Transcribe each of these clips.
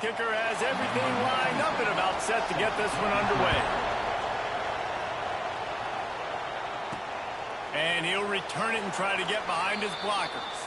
Kicker has everything lined up and about set to get this one underway. And he'll return it and try to get behind his blockers.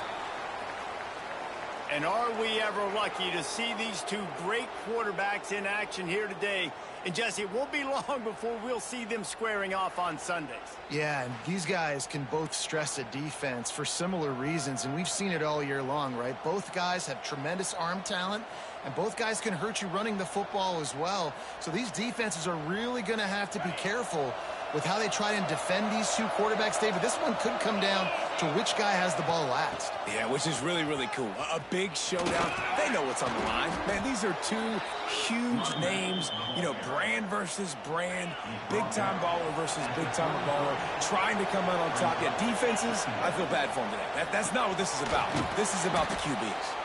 And are we ever lucky to see these two great quarterbacks in action here today? And Jesse, it won't be long before we'll see them squaring off on Sundays. Yeah, and these guys can both stress a defense for similar reasons, and we've seen it all year long, right? Both guys have tremendous arm talent, and both guys can hurt you running the football as well. So these defenses are really going to have to be careful with how they try and defend these two quarterbacks, David. This one could come down to which guy has the ball last. Yeah, which is really, really cool. A big showdown. They know what's on the line. Man, these are two huge names, you know, brand versus brand, big-time baller versus big-time baller, trying to come out on top. Yeah, defenses, I feel bad for them today. That's not what this is about. This is about the QBs.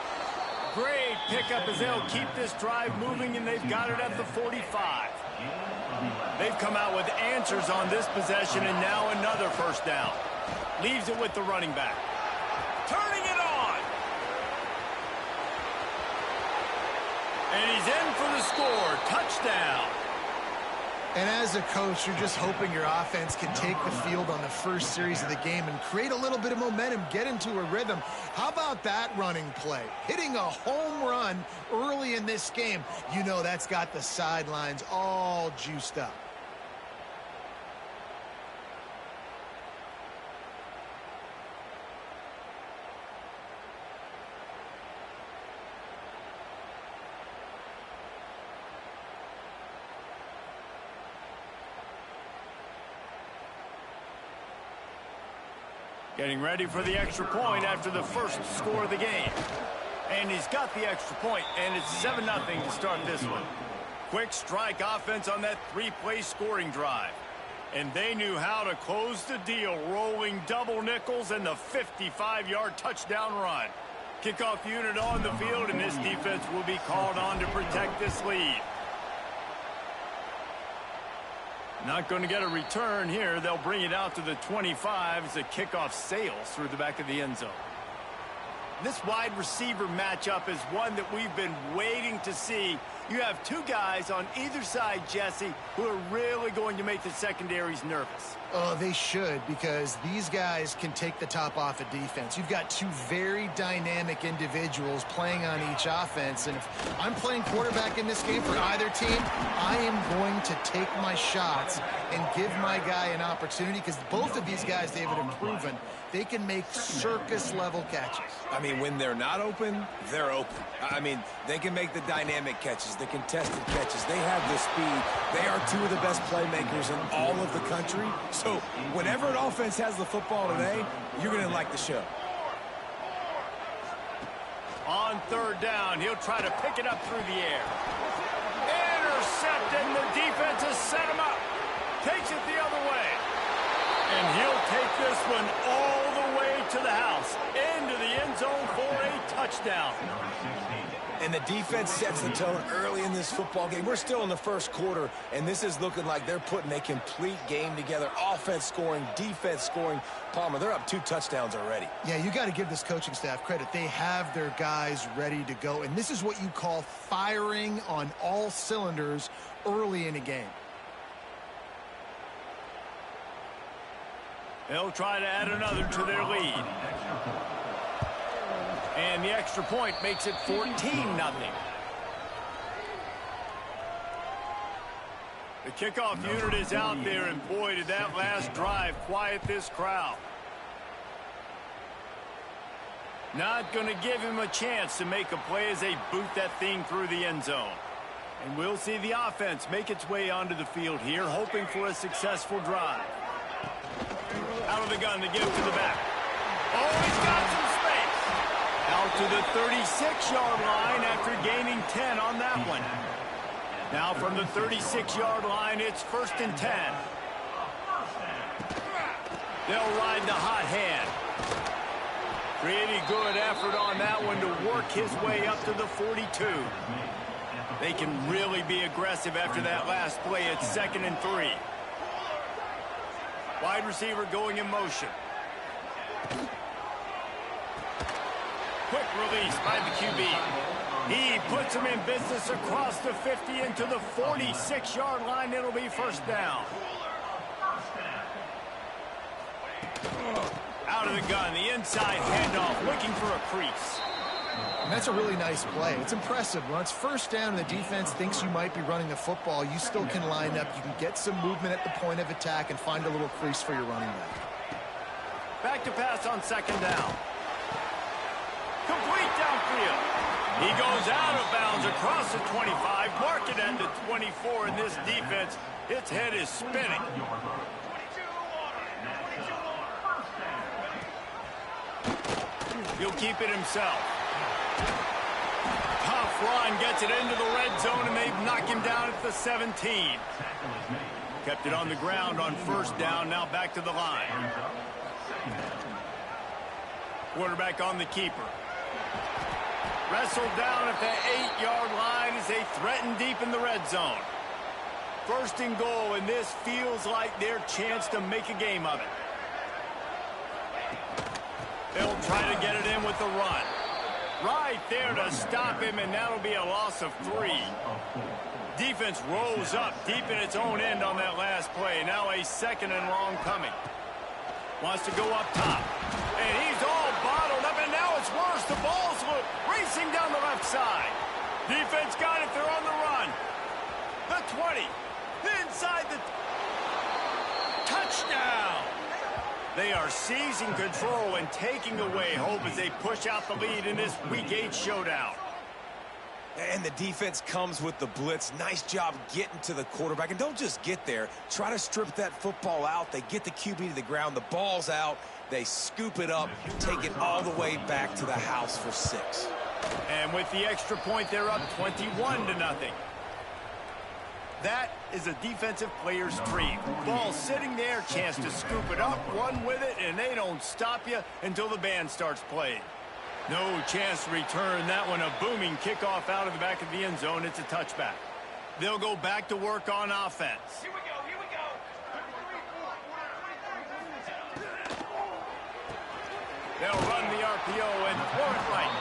Great pickup as they'll keep this drive moving, and they've got it at the 45. They've come out with answers on this possession, and now another first down. Leaves it with the running back. Turning it on. And he's in for the score. Touchdown. And as a coach, you're just hoping your offense can take the field on the first series of the game and create a little bit of momentum, get into a rhythm. How about that running play? Hitting a home run early in this game. You know that's got the sidelines all juiced up. Getting ready for the extra point after the first score of the game. And he's got the extra point, and it's 7-0 to start this one. Quick strike offense on that three-play scoring drive. And they knew how to close the deal, rolling double nickels and the 55-yard touchdown run. Kickoff unit on the field, and this defense will be called on to protect this lead. Not going to get a return here. They'll bring it out to the 25 as the kickoff sails through the back of the end zone. This wide receiver matchup is one that we've been waiting to see. You have two guys on either side, Jesse, who are really going to make the secondaries nervous. Oh, they should, because these guys can take the top off a defense. You've got two very dynamic individuals playing on each offense, and if I'm playing quarterback in this game for either team, I am going to take my shots and give my guy an opportunity, because both of these guys, David, have proven they can make circus-level catches. I mean, when they're not open, they're open. I mean, they can make the dynamic catches, the contested catches. They have the speed. They are two of the best playmakers in all of the country. So whenever an offense has the football today, you're going to like the show. On third down, he'll try to pick it up through the air. Intercepted, and the defense has set him up. Takes it the other way. And he'll take this one all the way to the house, into the end zone for a touchdown. And the defense sets the tone early in this football game. We're still in the first quarter, and this is looking like they're putting a complete game together. Offense scoring, defense scoring. Palmer, they're up 2 touchdowns already. Yeah, you got to give this coaching staff credit. They have their guys ready to go, and this is what you call firing on all cylinders early in a game. They'll try to add another to their lead. And the extra point makes it 14-0. The kickoff unit is out there, and boy, did that last drive quiet this crowd. Not going to give him a chance to make a play as they boot that thing through the end zone. And we'll see the offense make its way onto the field here, hoping for a successful drive. Out of the gun to give to the back. Oh, he's got some space. Out to the 36-yard line after gaining 10 on that one. Now from the 36-yard line, it's 1st and 10. They'll ride the hot hand. Pretty good effort on that one to work his way up to the 42. They can really be aggressive after that last play. It's 2nd and 3. Wide receiver going in motion. Quick release by the QB. He puts him in business across the 50 into the 46-yard line. It'll be first down. Out of the gun, the inside handoff, looking for a crease. And that's a really nice play. It's impressive. When it's first down and the defense thinks you might be running the football, you still can line up. You can get some movement at the point of attack and find a little crease for your running back. Back to pass on second down. Complete downfield. He goes out of bounds across the 25, mark it at the 24, and this defense, its head is spinning. He'll keep it himself. Tough run, gets it into the red zone, and they've knocked him down at the 17. Kept it on the ground on first down, now back to the line. Quarterback on the keeper. Wrestled down at the 8-yard line as they threaten deep in the red zone. First and goal, and this feels like their chance to make a game of it. They'll try to get it in with the run. Right there to stop him, and that'll be a loss of 3. Defense rolls up deep in its own end on that last play. Now a second and long coming. Wants to go up top. And he's all bottled up, and now it's worse. The ball's racing down the left side. Defense got it. They're on the run. The 20. Inside the... Touchdown! They are seizing control and taking away hope as they push out the lead in this Week 8 showdown. And the defense comes with the blitz. Nice job getting to the quarterback. And don't just get there. Try to strip that football out. They get the QB to the ground. The ball's out. They scoop it up, take it all the way back to the house for 6. And with the extra point, they're up 21-0. That is a defensive player's dream. Ball sitting there, chance to scoop it up, run with it, and they don't stop you until the band starts playing. No chance to return that one. A booming kickoff out of the back of the end zone. It's a touchback. They'll go back to work on offense. Here we go, here we go. They'll run the RPO and throw it right.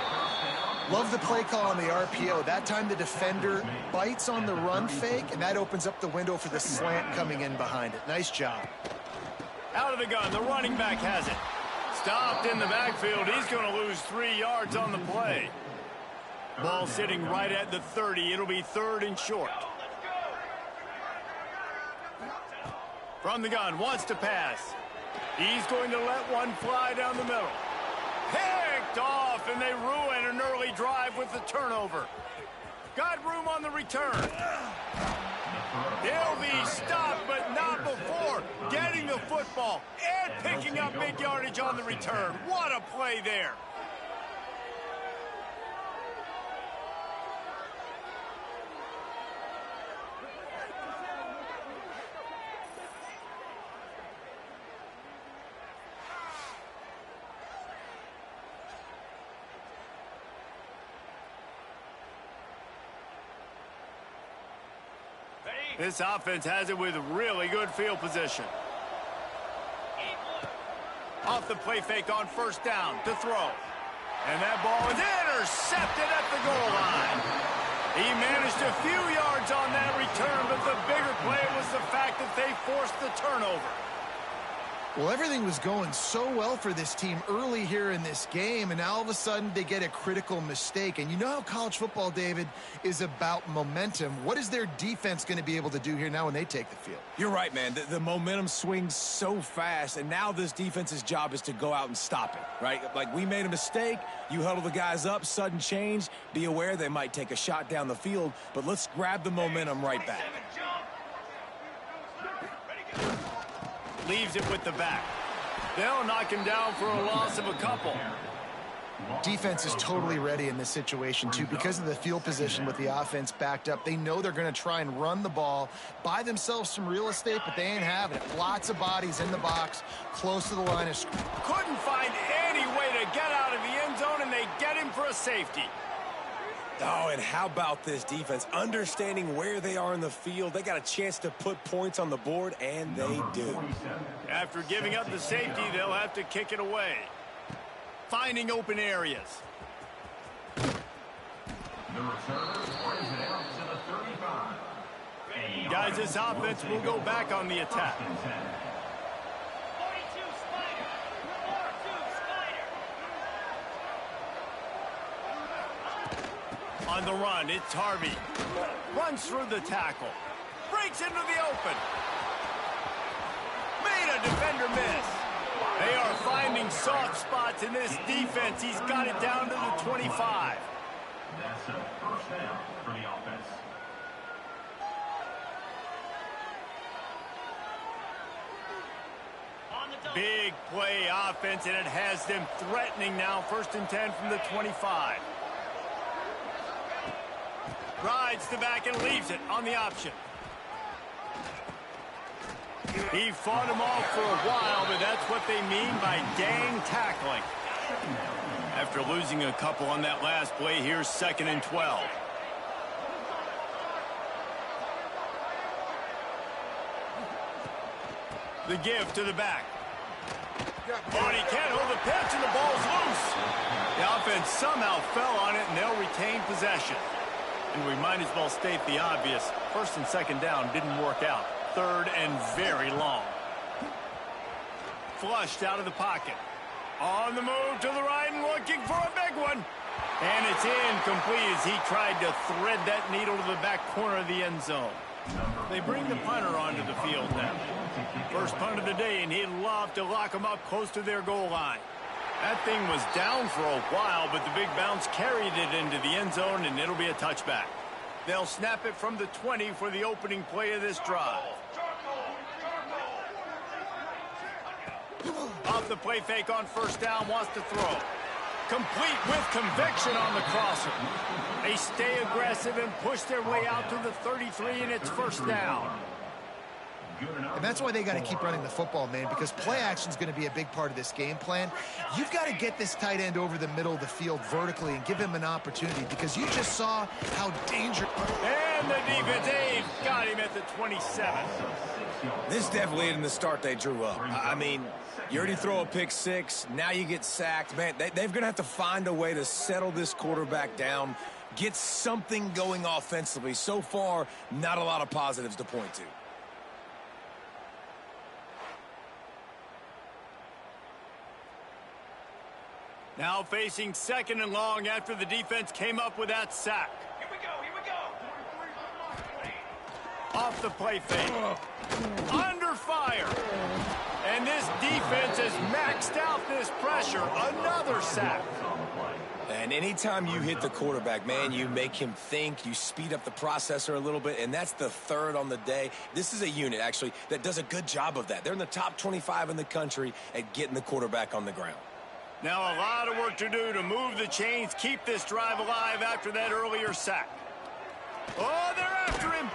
Love the play call on the RPO. That time the defender bites on the run fake, and that opens up the window for the slant coming in behind it. Nice job. Out of the gun, the running back has it. Stopped in the backfield. He's going to lose 3 yards on the play. Ball sitting right at the 30. It'll be third and short. From the gun, wants to pass. He's going to let one fly down the middle. Picked off, and they ruin an early drive with the turnover. Got room on the return. They'll be stopped, but not before getting the football and picking up big yardage on the return. What a play there. This offense has it with really good field position. Off the play fake on first down to throw. And that ball is intercepted at the goal line. He managed a few yards on that return, but the bigger play was the fact that they forced the turnover. Well, everything was going so well for this team early here in this game, and now all of a sudden they get a critical mistake. And you know how college football, David, is about momentum. What is their defense going to be able to do here now when they take the field? You're right, man. The momentum swings so fast, and now this defense's job is to go out and stop it, right? Like, we made a mistake. You huddle the guys up, sudden change. Be aware they might take a shot down the field, but let's grab the momentum right back. Leaves it with the back. They'll knock him down for a loss of a couple. Defense is totally ready in this situation, too, because of the field position with the offense backed up. They know they're going to try and run the ball, buy themselves some real estate, but they ain't having it. Lots of bodies in the box, close to the line of scrimmage. Couldn't find any way to get out of the end zone, and they get him for a safety. Oh, and how about this defense? Understanding where they are in the field, they got a chance to put points on the board, and they do. After giving up the safety, they'll have to kick it away. Finding open areas. Guys, this offense will go back on the attack. On the run, it's Harvey. Runs through the tackle. Breaks into the open. Made a defender miss. They are finding soft spots in this defense. He's got it down to the 25. That's a first down for the offense. Big play offense, and it has them threatening now. 1st and 10 from the 25. Rides the back and leaves it on the option. He fought him off for a while, but that's what they mean by gang tackling. After losing a couple on that last play, here's 2nd and 12. The give to the back. Oh, and he can't hold the pitch, and the ball's loose. The offense somehow fell on it, and they'll retain possession. And we might as well state the obvious. 1st and 2nd down didn't work out. 3rd and very long. Flushed out of the pocket. On the move to the right and looking for a big one. And it's incomplete as he tried to thread that needle to the back corner of the end zone. They bring the punter onto the field now. First punt of the day, and he'd love to lock them up close to their goal line. That thing was down for a while, but the big bounce carried it into the end zone, and it'll be a touchback. They'll snap it from the 20 for the opening play of this drive. Off the play fake on 1st down, wants to throw. Complete with conviction on the crosser. They stay aggressive and push their way out to the 33, and it's 1st down. And that's why they got to keep running the football, man, because play action is going to be a big part of this game plan. You've got to get this tight end over the middle of the field vertically and give him an opportunity, because you just saw how dangerous. And the defense, they've got him at the 27. This definitely isn't the start they drew up. I mean, you already throw a pick 6, now you get sacked. Man, they're going to have to find a way to settle this quarterback down, get something going offensively. So far, not a lot of positives to point to. Now facing 2nd and long after the defense came up with that sack. Here we go. Off the play fake. Under fire. And this defense has maxed out this pressure. Another sack. And anytime you hit the quarterback, man, you make him think, you speed up the processor a little bit, and that's the 3rd on the day. This is a unit, actually, that does a good job of that. They're in the top 25 in the country at getting the quarterback on the ground. Now a lot of work to do to move the chains, keep this drive alive after that earlier sack. Oh, they're after him.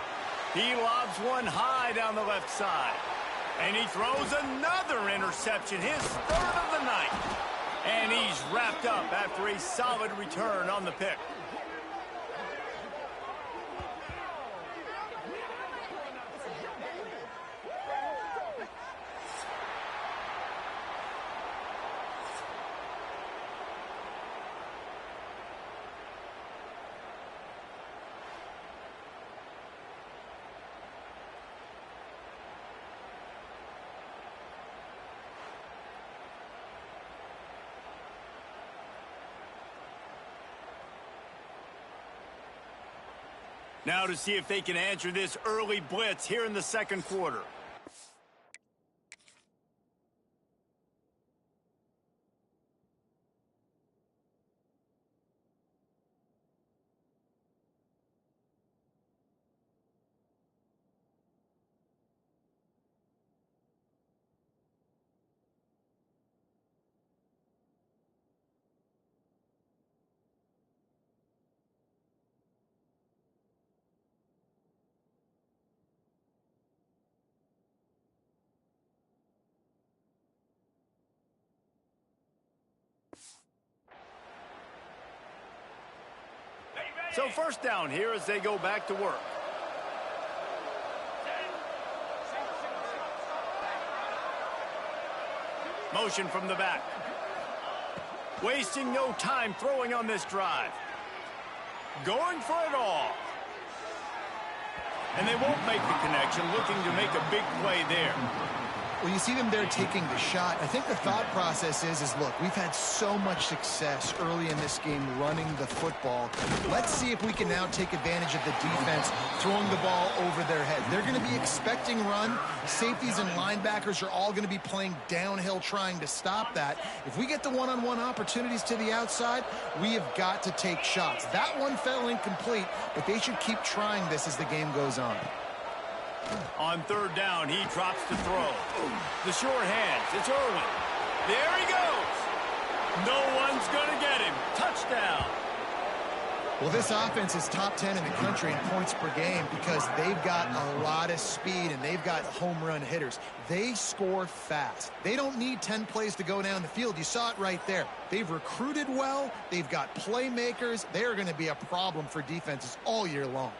He lobs one high down the left side. And he throws another interception, his 3rd of the night. And he's wrapped up after a solid return on the pick. Now to see if they can answer this early blitz here in the 2nd quarter. So 1st down here as they go back to work. Motion from the back. Wasting no time throwing on this drive. going for it all. And they won't make the connection, looking to make a big play there. Well, you see them there taking the shot. I think the thought process is look, we've had so much success early in this game running the football. Let's see if we can now take advantage of the defense throwing the ball over their head. They're going to be expecting run. Safeties and linebackers are all going to be playing downhill trying to stop that. If we get the one-on-one opportunities to the outside, we have got to take shots. That one fell incomplete, but they should keep trying this as the game goes on. On third down, he drops to throw. The short hands, it's Irwin. There he goes. No one's going to get him. Touchdown. Well, this offense is top 10 in the country in points per game because they've got a lot of speed and they've got home run hitters. They score fast. They don't need 10 plays to go down the field. You saw it right there. They've recruited well. They've got playmakers. They are going to be a problem for defenses all year long.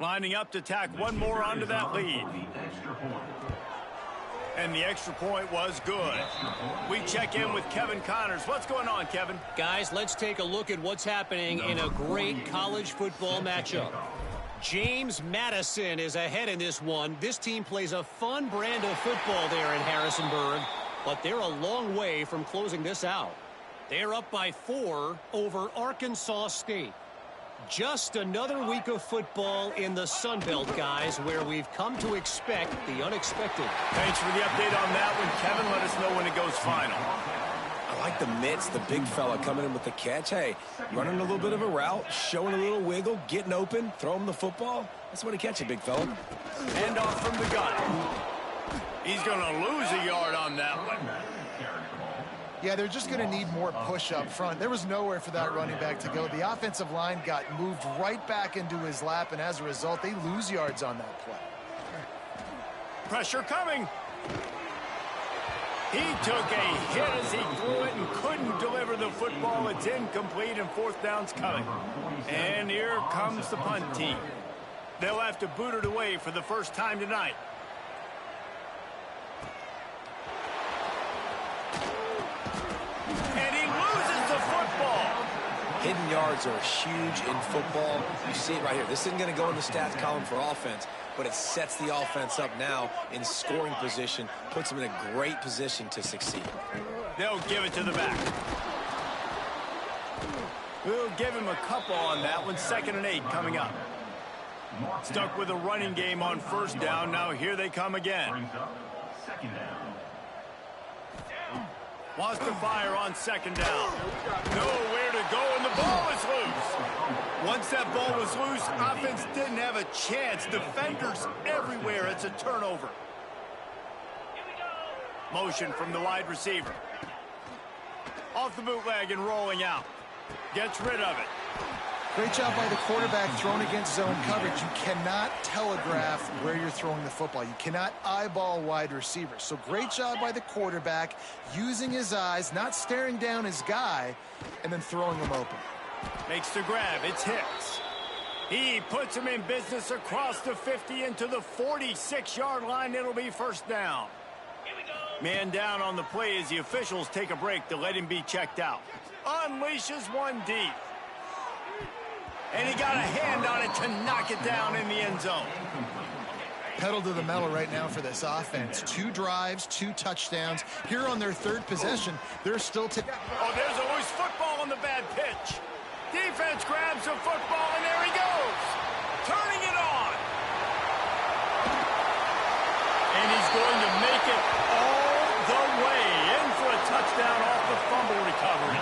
Lining up to tack one more onto that lead. And the extra point was good. We check in with Kevin Connors. What's going on, Kevin? Guys, let's take a look at what's happening in a great college football matchup. James Madison is ahead in this one. This team plays a fun brand of football there in Harrisonburg, but they're a long way from closing this out. They're up by 4 over Arkansas State. Just another week of football in the Sun Belt, guys, where we've come to expect the unexpected. Thanks for the update on that one, Kevin. Let us know when it goes final. I like the mitts, the big fella coming in with the catch. Hey, running a little bit of a route, showing a little wiggle, getting open, throw him the football. That's when he catch it, big fella. Hand off from the gun. He's going to lose a yard on that one. Yeah, they're just going to need more push up front. There was nowhere for that running back to go. The offensive line got moved right back into his lap, and as a result, they lose yards on that play. Pressure coming. He took a hit as he threw it and couldn't deliver the football. It's incomplete, and fourth down's coming. And here comes the punt team. They'll have to boot it away for the first time tonight. And he loses the football. Hidden yards are huge in football. You see it right here. This isn't going to go in the stats column for offense, but it sets the offense up now in scoring position, puts them in a great position to succeed. They'll give it to the back. We'll give him a couple on that one. 2nd and 8 coming up. Stuck with a running game on first down. Now here they come again. Wants to fire on 2nd down. Nowhere to go, and the ball is loose. Once that ball was loose, offense didn't have a chance. Defenders everywhere. It's a turnover. Motion from the wide receiver. Off the bootleg and rolling out. Gets rid of it. Great job by the quarterback thrown against zone coverage. You cannot telegraph where you're throwing the football. You cannot eyeball wide receivers. So great job by the quarterback using his eyes, not staring down his guy, and then throwing him open. Makes the grab. It's Hicks. He puts him in business across the 50 into the 46-yard line. It'll be first down. Man down on the play as the officials take a break to let him be checked out. Unleashes one deep. And he got a hand on it to knock it down in the end zone. pedal to the metal right now for this offense. 2 drives, 2 touchdowns. Here on their 3rd possession, they're still Oh, there's always football on the bad pitch. Defense grabs the football, and there he goes. Turning it on. And he's going to make it all the way in for a touchdown off the fumble recovery.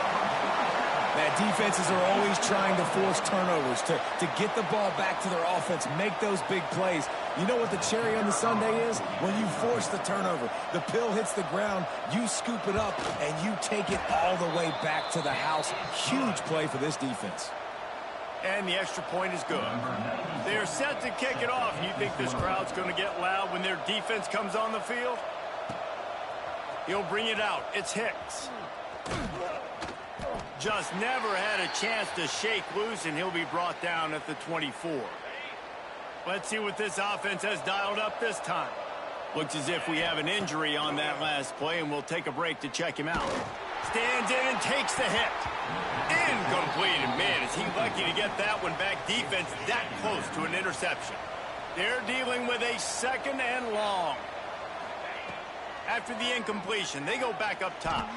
Man, defenses are always trying to force turnovers to get the ball back to their offense, make those big plays. You know what the cherry on the sundae is? When you force the turnover, the pill hits the ground, you scoop it up, and you take it all the way back to the house. Huge play for this defense. And the extra point is good. They're set to kick it off. You think this crowd's going to get loud when their defense comes on the field? He'll bring it out. It's Hicks. Just never had a chance to shake loose, and he'll be brought down at the 24. Let's see what this offense has dialed up this time. Looks as if we have an injury on that last play, and we'll take a break to check him out. Stands in and takes the hit. Incomplete, and man, is he lucky to get that one back. Defense that close to an interception. They're dealing with a 2nd and long. After the incompletion, they go back up top.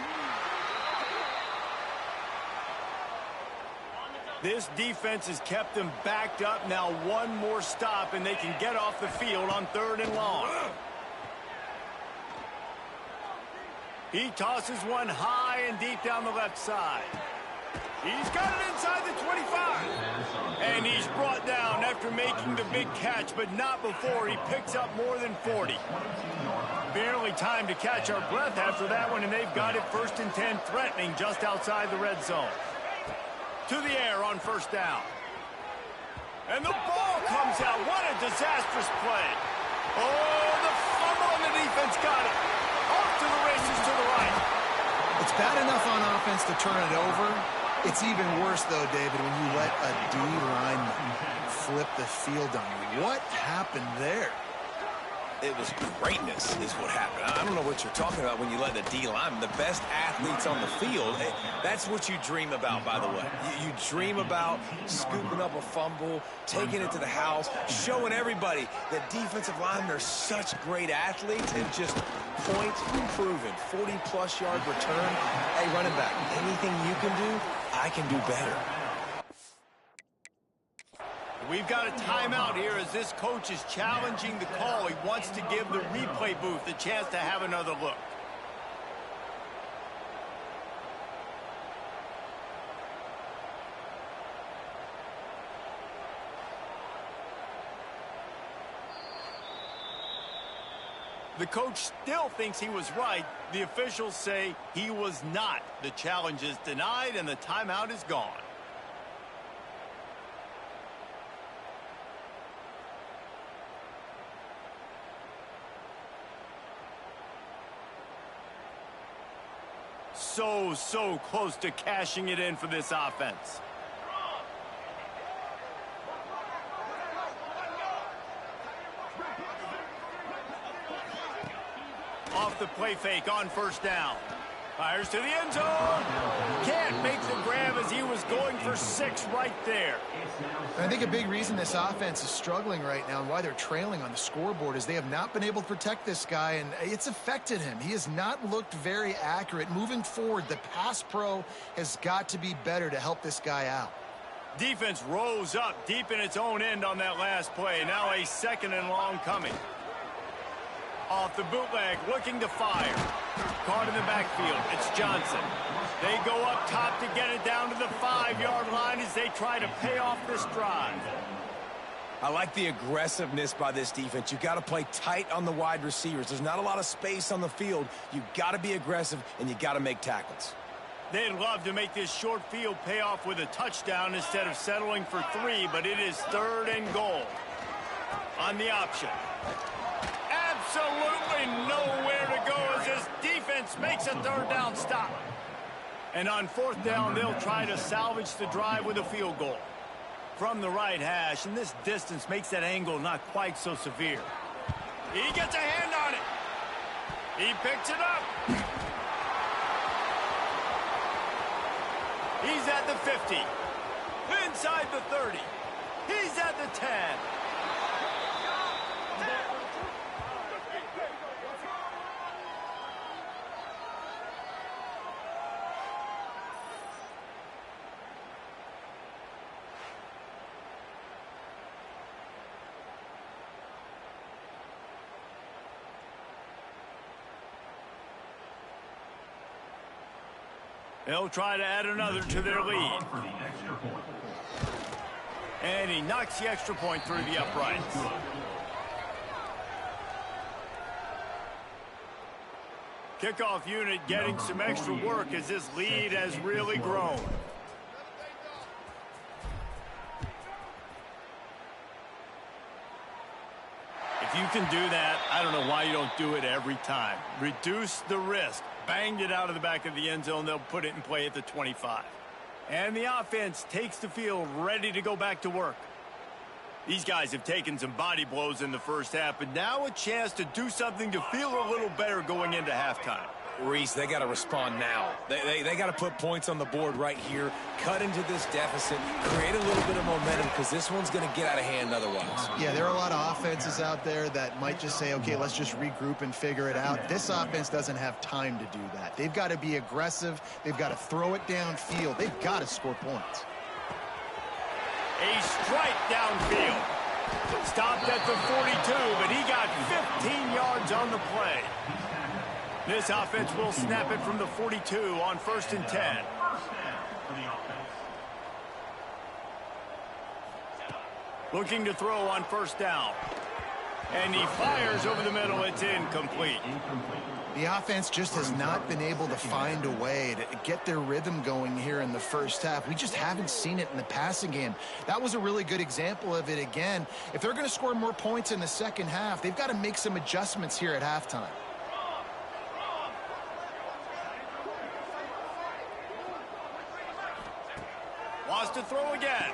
This defense has kept them backed up. Now 1 more stop, and they can get off the field on 3rd and long. He tosses one high and deep down the left side. He's got it inside the 25. And he's brought down after making the big catch, but not before he picks up more than 40. Barely time to catch our breath after that one, and they've got it 1st and 10, threatening just outside the red zone. To the air on 1st down. And the ball comes out. What a disastrous play. Oh, the fumble, and the defense got it. Off to the races to the right. It's bad enough on offense to turn it over. It's even worse, though, David, when you let a D lineman flip the field on you. What happened there? It was greatness is what happened. I don't know what you're talking about when you let the D lineman, the best athletes on the field, that's what you dream about, by the way. You dream about scooping up a fumble, taking it to the house, showing everybody that defensive linemen are such great athletes, and just point proven, 40-plus yard return. Hey, running back, anything you can do, I can do better. We've got a timeout here as this coach is challenging the call. He wants to give the replay booth a chance to have another look. The coach still thinks he was right. The officials say he was not. The challenge is denied, and the timeout is gone. So close to cashing it in for this offense. Off the play fake on 1st down. Fires to the end zone. Can't make the grab as he was going for 6 right there. I think a big reason this offense is struggling right now and why they're trailing on the scoreboard is they have not been able to protect this guy, and it's affected him. He has not looked very accurate. Moving forward, the pass pro has got to be better to help this guy out. Defense rose up deep in its own end on that last play. Now a 2nd and long coming. Off the bootleg, looking to fire. Caught in the backfield. It's Johnson. They go up top to get it down to the 5-yard line as they try to pay off this drive. I like the aggressiveness by this defense. You've got to play tight on the wide receivers. There's not a lot of space on the field. You've got to be aggressive, and you've got to make tackles. They'd love to make this short field pay off with a touchdown instead of settling for 3, but it is 3rd and goal. On the option. Absolutely nowhere to go as this defense makes a 3rd down stop. And on 4th down, they'll try to salvage the drive with a field goal. From the right hash, and this distance makes that angle not quite so severe. He gets a hand on it. He picks it up. He's at the 50. Inside the 30. He's at the 10. They'll try to add another to their lead. For the extra point. And he knocks the extra point through the uprights. Kickoff unit getting some extra work as this lead has really grown. If you can do that, I don't know why you don't do it every time. Reduce the risk. Banged it out of the back of the end zone. They'll put it in play at the 25. And the offense takes the field ready to go back to work. These guys have taken some body blows in the first half, but now a chance to do something to feel a little better going into halftime. Reese, they got to respond now. They got to put points on the board right here, cut into this deficit, create a little bit of momentum, because this one's going to get out of hand otherwise. Yeah, there are a lot of offenses out there that might just say, okay, let's just regroup and figure it out. This offense doesn't have time to do that. They've got to be aggressive. They've got to throw it downfield. They've got to score points. A strike downfield. Stopped at the 42, but he got 15 yards on the play. This offense will snap it from the 42 on 1st and 10. First down for the offense. Looking to throw on 1st down. And he fires over the middle. It's incomplete. The offense just has not been able to find a way to get their rhythm going here in the first half. We just haven't seen it in the passing game. That was a really good example of it again. If they're going to score more points in the second half, they've got to make some adjustments here at halftime. Wants to throw again.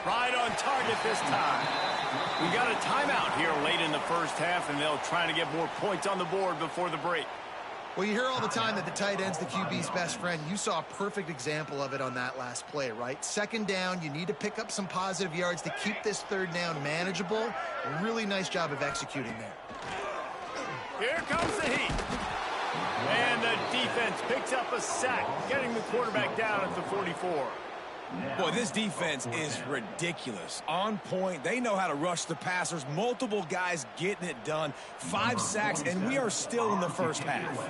Right on target this time. We got a timeout here late in the first half, and they'll try to get more points on the board before the break. Well, you hear all the time that the tight end's the QB's best friend. You saw a perfect example of it on that last play, right? 2nd down, you need to pick up some positive yards to keep this 3rd down manageable. Really nice job of executing there. Here comes the heat. And the defense picks up a sack, getting the quarterback down at the 44. Boy, this defense is ridiculous. On point. They know how to rush the passers. Multiple guys getting it done. 5 sacks, and we are still in the first half.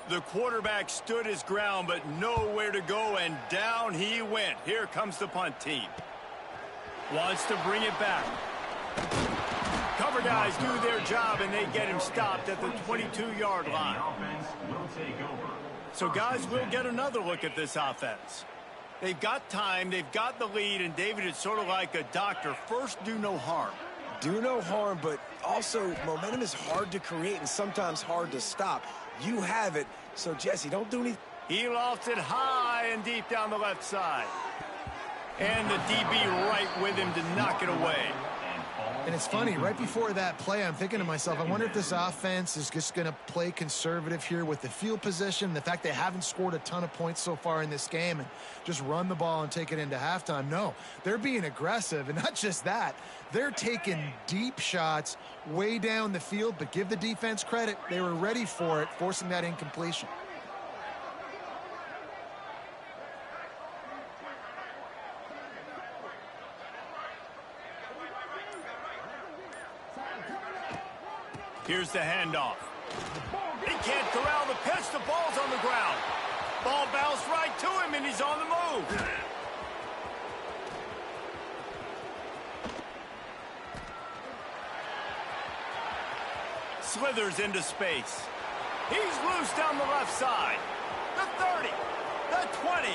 The quarterback stood his ground, but nowhere to go, and down he went. Here comes the punt team. Wants to bring it back. Cover guys do their job, and they get him stopped at the 22-yard line. So guys, we'll get another look at this offense. They've got time, they've got the lead, and David, it's sort of like a doctor. First, do no harm. Do no harm, but also momentum is hard to create and sometimes hard to stop. You have it, so Jesse, don't do anything. He lofts it high and deep down the left side. And the DB right with him to knock it away. And it's funny, right before that play, I'm thinking to myself, I wonder if this offense is just going to play conservative here with the field position, the fact they haven't scored a ton of points so far in this game, and just run the ball and take it into halftime. No, they're being aggressive, and not just that, they're taking deep shots way down the field, but give the defense credit. They were ready for it, forcing that incompletion. Here's the handoff. He can't corral the pitch. The ball's on the ground. Ball bounced right to him, and he's on the move. Slithers into space. He's loose down the left side. The 30, the 20,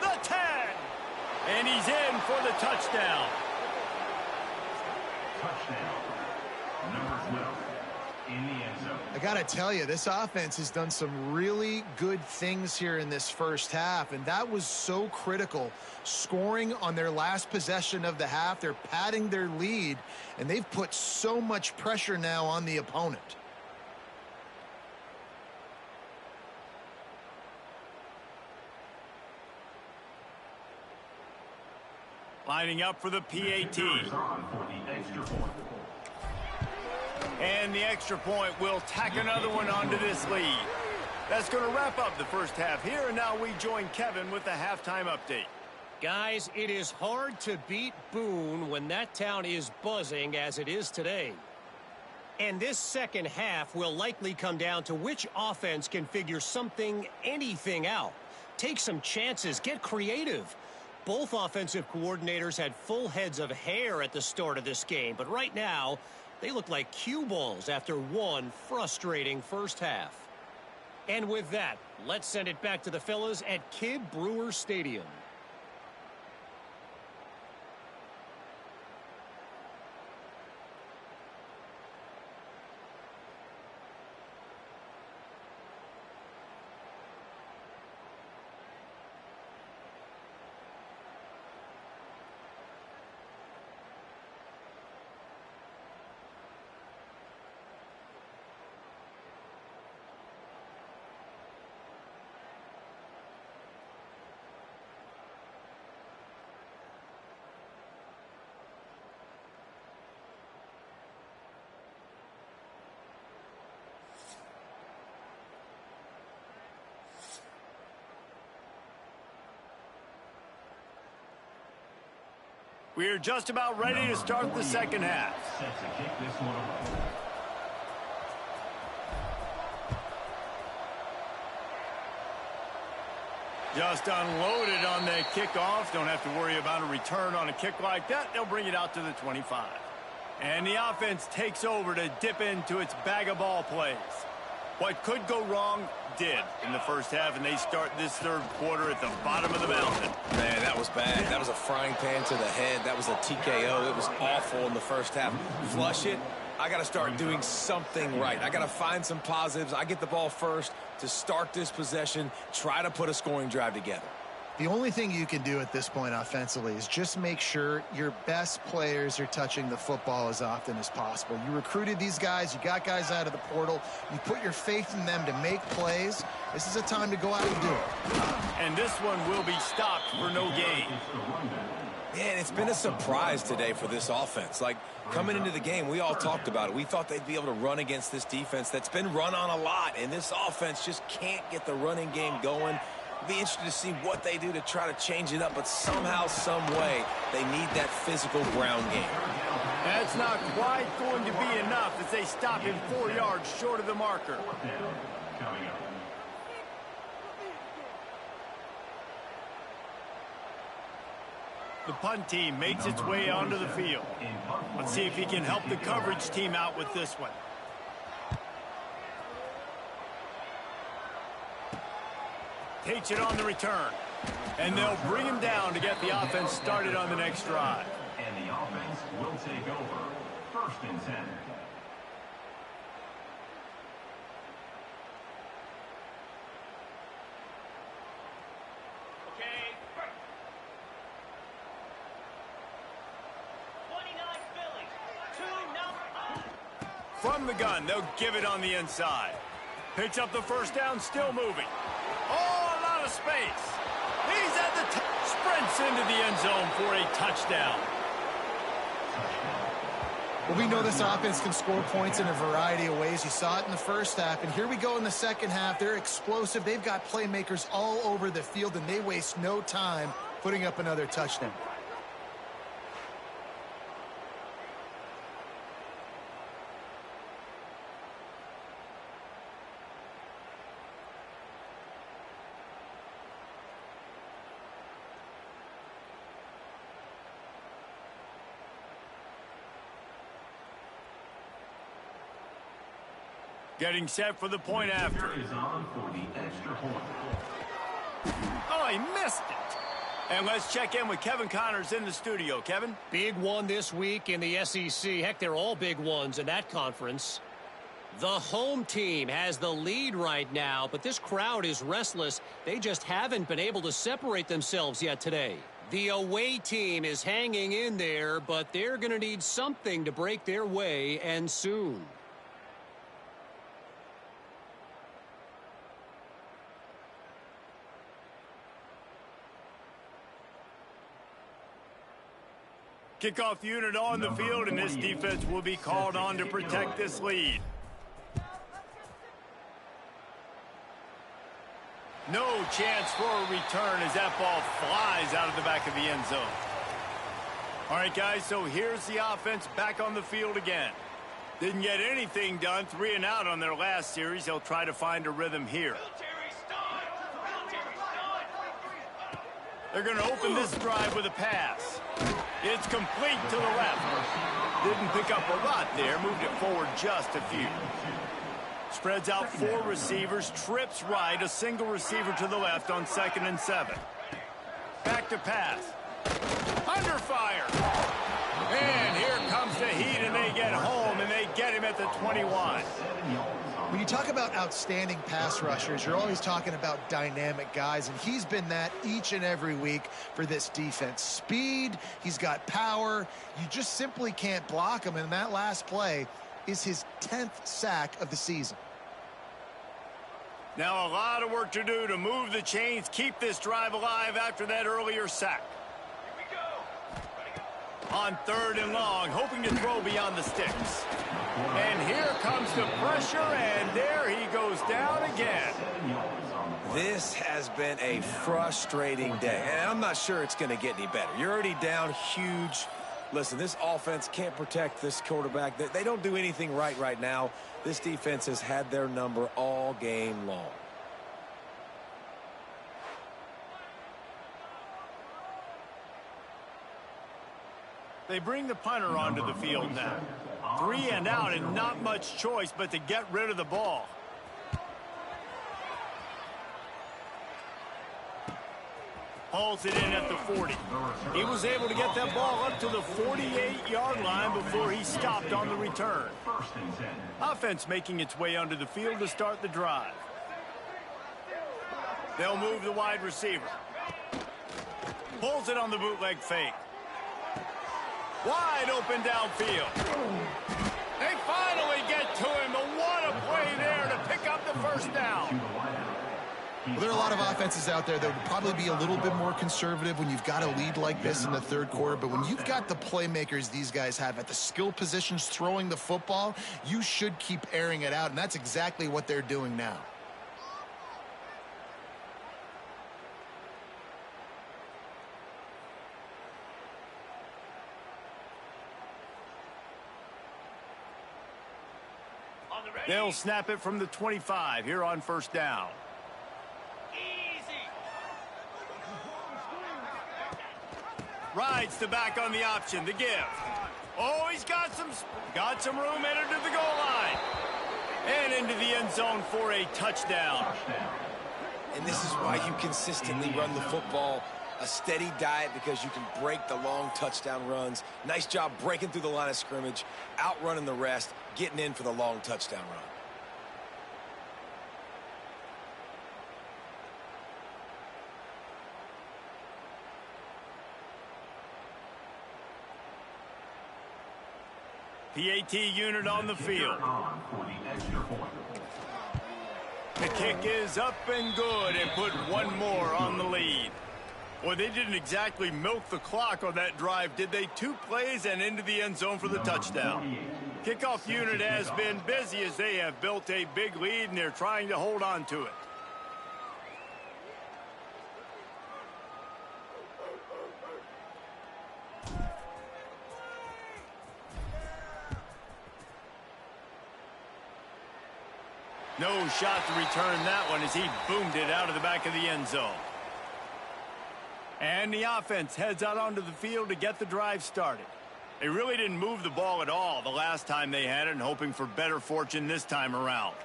the 10. And he's in for the touchdown. Touchdown. Number 12. In the end zone. I got to tell you, this offense has done some really good things here in this first half, and that was so critical. Scoring on their last possession of the half, they're padding their lead, and they've put so much pressure now on the opponent. Lining up for the PAT. On for the extra point. And the extra point will tack another one onto this lead. That's going to wrap up the first half here, and now we join Kevin with the halftime update. Guys, it is hard to beat Boone when that town is buzzing as it is today. And this second half will likely come down to which offense can figure anything out. Take some chances. Get creative. Both offensive coordinators had full heads of hair at the start of this game, but right now, they look like cue balls after one frustrating first half. And with that, let's send it back to the fellas at Kidd Brewer Stadium. We are just about ready to start the second half. Set to kick this one off. Just unloaded on that kickoff. Don't have to worry about a return on a kick like that. They'll bring it out to the 25. And the offense takes over to dip into its bag of ball plays. What could go wrong did in the first half, and they start this third quarter at the bottom of the mountain. Man, that was bad. That was a frying pan to the head. That was a TKO. It was awful in the first half. Flush it. I got to start doing something right. I got to find some positives. I get the ball first to start this possession, try to put a scoring drive together. The only thing you can do at this point offensively is just make sure your best players are touching the football as often as possible. You recruited these guys. You got guys out of the portal. You put your faith in them to make plays. This is a time to go out and do it. And this one will be stopped for no gain. Yeah, and it's been a surprise today for this offense. Like, coming into the game, we all talked about it. We thought they'd be able to run against this defense that's been run on a lot, and this offense just can't get the running game going. Be interested to see what they do to try to change it up, but somehow, some way, they need that physical ground game. That's not quite going to be enough as they stop him 4 yards short of the marker. The punt team makes its way onto the field. Let's see if he can help the coverage team out with this one. Takes it on the return. And they'll bring him down to get the offense started on the next drive. And the offense will take over. 1st and 10. Okay. 29 Phillies. 2-0. From the gun, they'll give it on the inside. Picks up the first down, still moving. Oh, a lot of space. He's at the top. Sprints into the end zone for a touchdown. Well, we know this offense can score points in a variety of ways. You saw it in the first half, and here we go in the second half. They're explosive. They've got playmakers all over the field, and they waste no time putting up another touchdown. Getting set for the point after. Is on for the extra point. Oh, he missed it. And let's check in with Kevin Connors in the studio. Kevin? Big one this week in the SEC. Heck, they're all big ones in that conference. The home team has the lead right now, but this crowd is restless. They just haven't been able to separate themselves yet today. The away team is hanging in there, but they're going to need something to break their way, and soon. Kickoff unit on the field, and this defense will be called on to protect this lead. No chance for a return as that ball flies out of the back of the end zone. All right, guys, so here's the offense back on the field again. Didn't get anything done, 3 and out on their last series. They'll try to find a rhythm here. They're going to open this drive with a pass. It's complete to the left. Didn't pick up a lot there, moved it forward just a few. Spreads out 4 receivers, trips right, a single receiver to the left on 2nd and 7. Back to pass. Under fire. And here comes the heat, and they get home, and they get him at the 21. When you talk about outstanding pass rushers, you're always talking about dynamic guys, and he's been that each and every week for this defense. Speed, he's got power. You just simply can't block him, and that last play is his 10th sack of the season. Now a lot of work to do to move the chains, keep this drive alive after that earlier sack. On 3rd and long, hoping to throw beyond the sticks. And here comes the pressure, and there he goes down again. This has been a frustrating day, and I'm not sure it's going to get any better. You're already down huge. Listen, this offense can't protect this quarterback. They don't do anything right now. This defense has had their number all game long. They bring the punter onto the field now. 3 and out, and not much choice but to get rid of the ball. Hauls it in at the 40. He was able to get that ball up to the 48-yard line before he stopped on the return. Offense making its way onto the field to start the drive. They'll move the wide receiver. Pulls it on the bootleg fake. Wide open downfield. They finally get to him, but what a play there to pick up the first down. Well, there are a lot of offenses out there that would probably be a little bit more conservative when you've got a lead like this in the 3rd quarter. But when you've got the playmakers these guys have at the skill positions throwing the football, you should keep airing it out. And that's exactly what they're doing now. They'll snap it from the 25 here on 1st down. Rides the back on the option, the give. Oh, he's got some room headed to the goal line. And into the end zone for a touchdown. And this is why you consistently run the football. A steady diet because you can break the long touchdown runs. Nice job breaking through the line of scrimmage, outrunning the rest, getting in for the long touchdown run. PAT unit on the field. The kick is up and good, and put one more on the lead. Boy, they didn't exactly milk the clock on that drive, did they? 2 plays and into the end zone for the touchdown. Kickoff unit has been busy as they have built a big lead, and they're trying to hold on to it. No shot to return that one as he boomed it out of the back of the end zone. And the offense heads out onto the field to get the drive started. They really didn't move the ball at all the last time they had it, and hoping for better fortune this time around.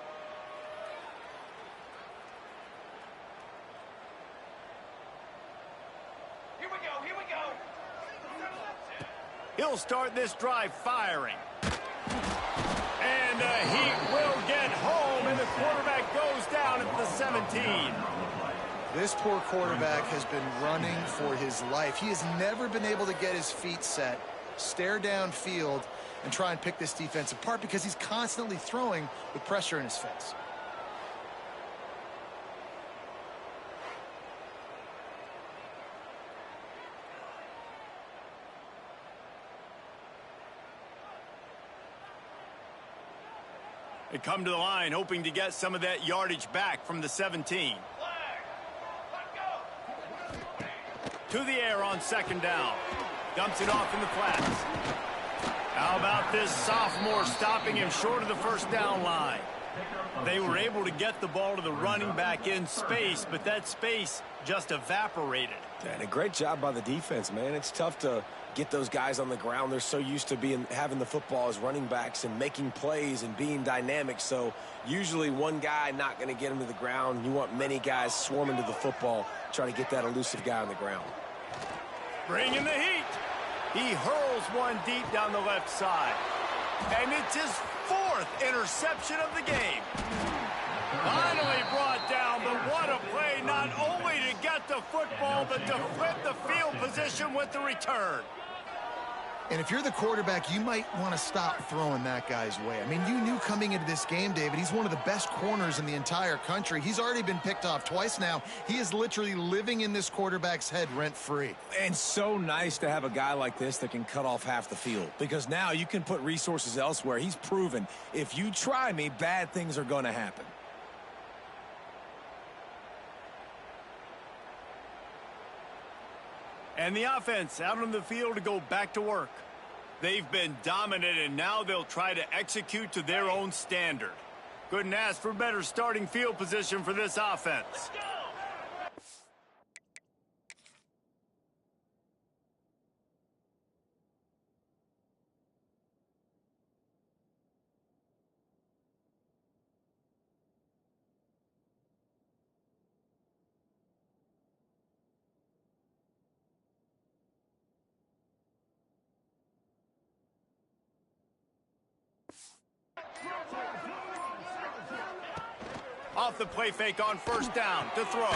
Here we go, here we go. He'll start this drive firing. And the Heat will get home, and the quarterback goes down at the 17. This poor quarterback has been running for his life. He has never been able to get his feet set, stare downfield, and try and pick this defense apart because he's constantly throwing with pressure in his face. They come to the line hoping to get some of that yardage back from the 17. To the air on 2nd down. Dumps it off in the flats. How about this sophomore stopping him short of the 1st down line? They were able to get the ball to the running back in space, but that space just evaporated. And a great job by the defense, man. It's tough to get those guys on the ground. They're so used to having the football as running backs and making plays and being dynamic. So usually one guy not going to get him to the ground. You want many guys swarming to the football, try to get that elusive guy on the ground. Bringing the heat. He hurls one deep down the left side. And it's his 4th interception of the game. Finally brought down, but what a play, not only to get the football, but to flip the field position with the return. And if you're the quarterback, you might want to stop throwing that guy's way. I mean, you knew coming into this game, David, he's one of the best corners in the entire country. He's already been picked off twice now. He is literally living in this quarterback's head rent-free. And so nice to have a guy like this that can cut off half the field, because now you can put resources elsewhere. He's proven if you try me, bad things are going to happen. And the offense out on the field to go back to work. They've been dominant, and now they'll try to execute to their own standard. Couldn't ask for better starting field position for this offense. Off the play fake on first down to throw.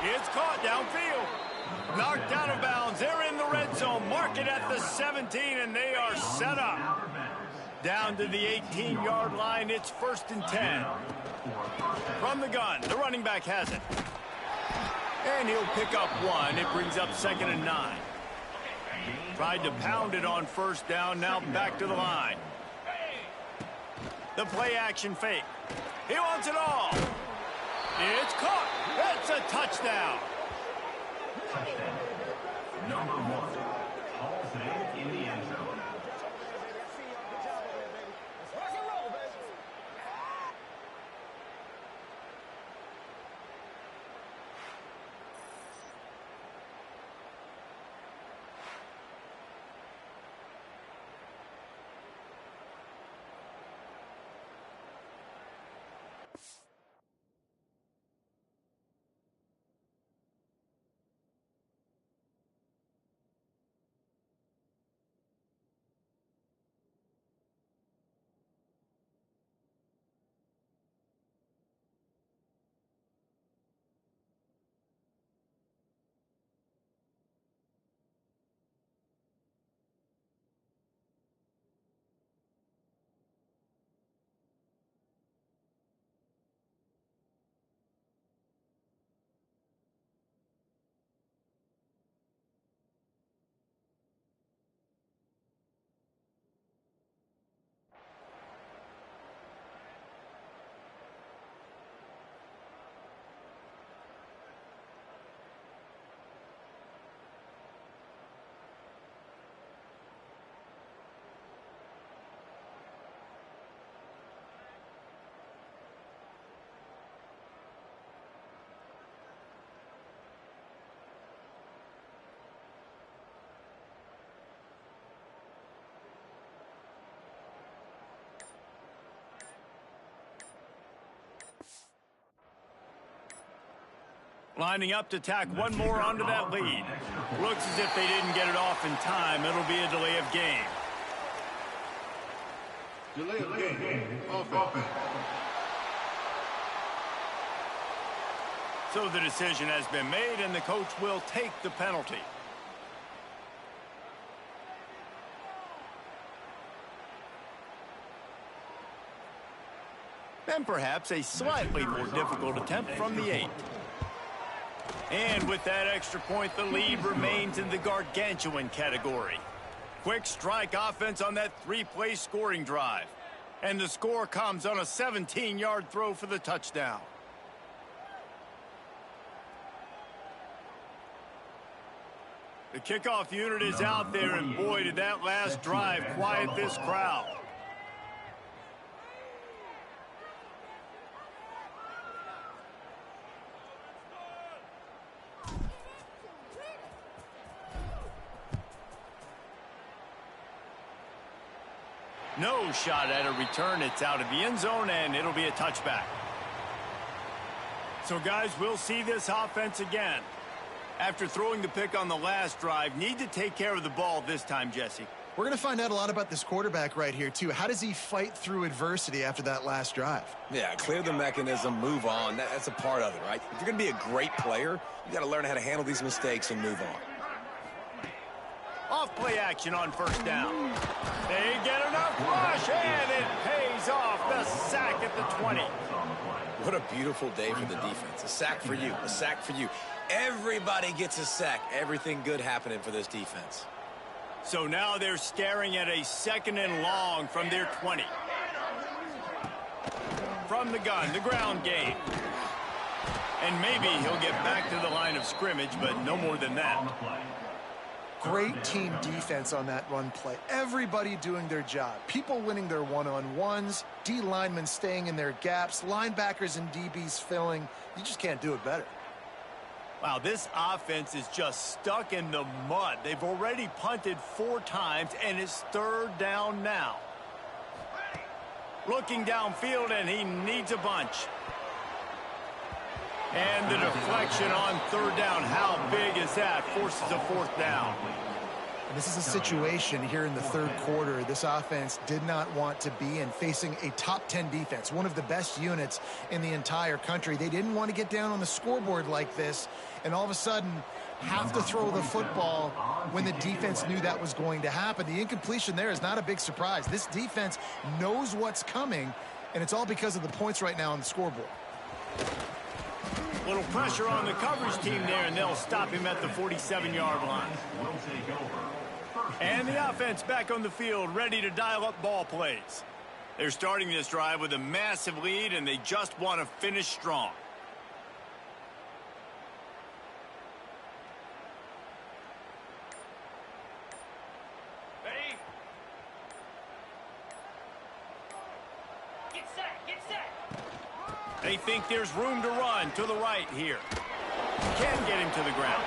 It's caught downfield. Knocked out of bounds. They're in the red zone. Mark it at the 17, and they are set up. Down to the 18-yard line. It's 1st and 10. From the gun, the running back has it. And he'll pick up 1. It brings up 2nd and 9. Tried to pound it on first down. Now back to the line. The play action fake. He wants it all. It's caught. That's a touchdown. Number 1, all saved in the end zone. Lining up to tack one more onto that lead. Looks as if they didn't get it off in time. It'll be a delay of game. Delay of game. Offense. So the decision has been made, and the coach will take the penalty. And perhaps a slightly more difficult attempt from the 8. And with that extra point, the lead remains in the gargantuan category. Quick strike offense on that 3-play scoring drive. And the score comes on a 17-yard throw for the touchdown. The kickoff unit is out there, and boy, did that last drive quiet this crowd. No shot at a return. It's out of the end zone, and it'll be a touchback. So, guys, we'll see this offense again. After throwing the pick on the last drive, need to take care of the ball this time, Jesse. We're going to find out a lot about this quarterback right here, too. How does he fight through adversity after that last drive? Yeah, clear the mechanism, move on. That's a part of it, right? If you're going to be a great player, you got to learn how to handle these mistakes and move on. Off play action on first down. They get enough rush, and it pays off. The sack at the 20. What a beautiful day for the defense. A sack for you, a sack for you. Everybody gets a sack. Everything good happening for this defense. So now they're staring at a 2nd and long from their 20. From the gun, the ground game. And maybe he'll get back to the line of scrimmage, but no more than that. Great team defense on that run play. Everybody doing their job. People winning their one-on-ones, D linemen staying in their gaps, linebackers and DBs filling. You just can't do it better. Wow, this offense is just stuck in the mud. They've already punted 4 times, and it's 3rd down now. Looking downfield, and he needs a bunch. And the deflection on 3rd down. How big is that? Forces a 4th down. And this is a situation here in the 3rd quarter this offense did not want to be in, facing a top 10 defense, one of the best units in the entire country. They didn't want to get down on the scoreboard like this and all of a sudden have to throw the football when the defense knew that was going to happen. The incompletion there is not a big surprise. This defense knows what's coming, and it's all because of the points right now on the scoreboard. Little pressure on the coverage team there, and they'll stop him at the 47-yard line. And the offense back on the field, ready to dial up ball plays. They're starting this drive with a massive lead, and they just want to finish strong. Ready? Get set, get set. They think there's room to run to the right here. Can't get him to the ground.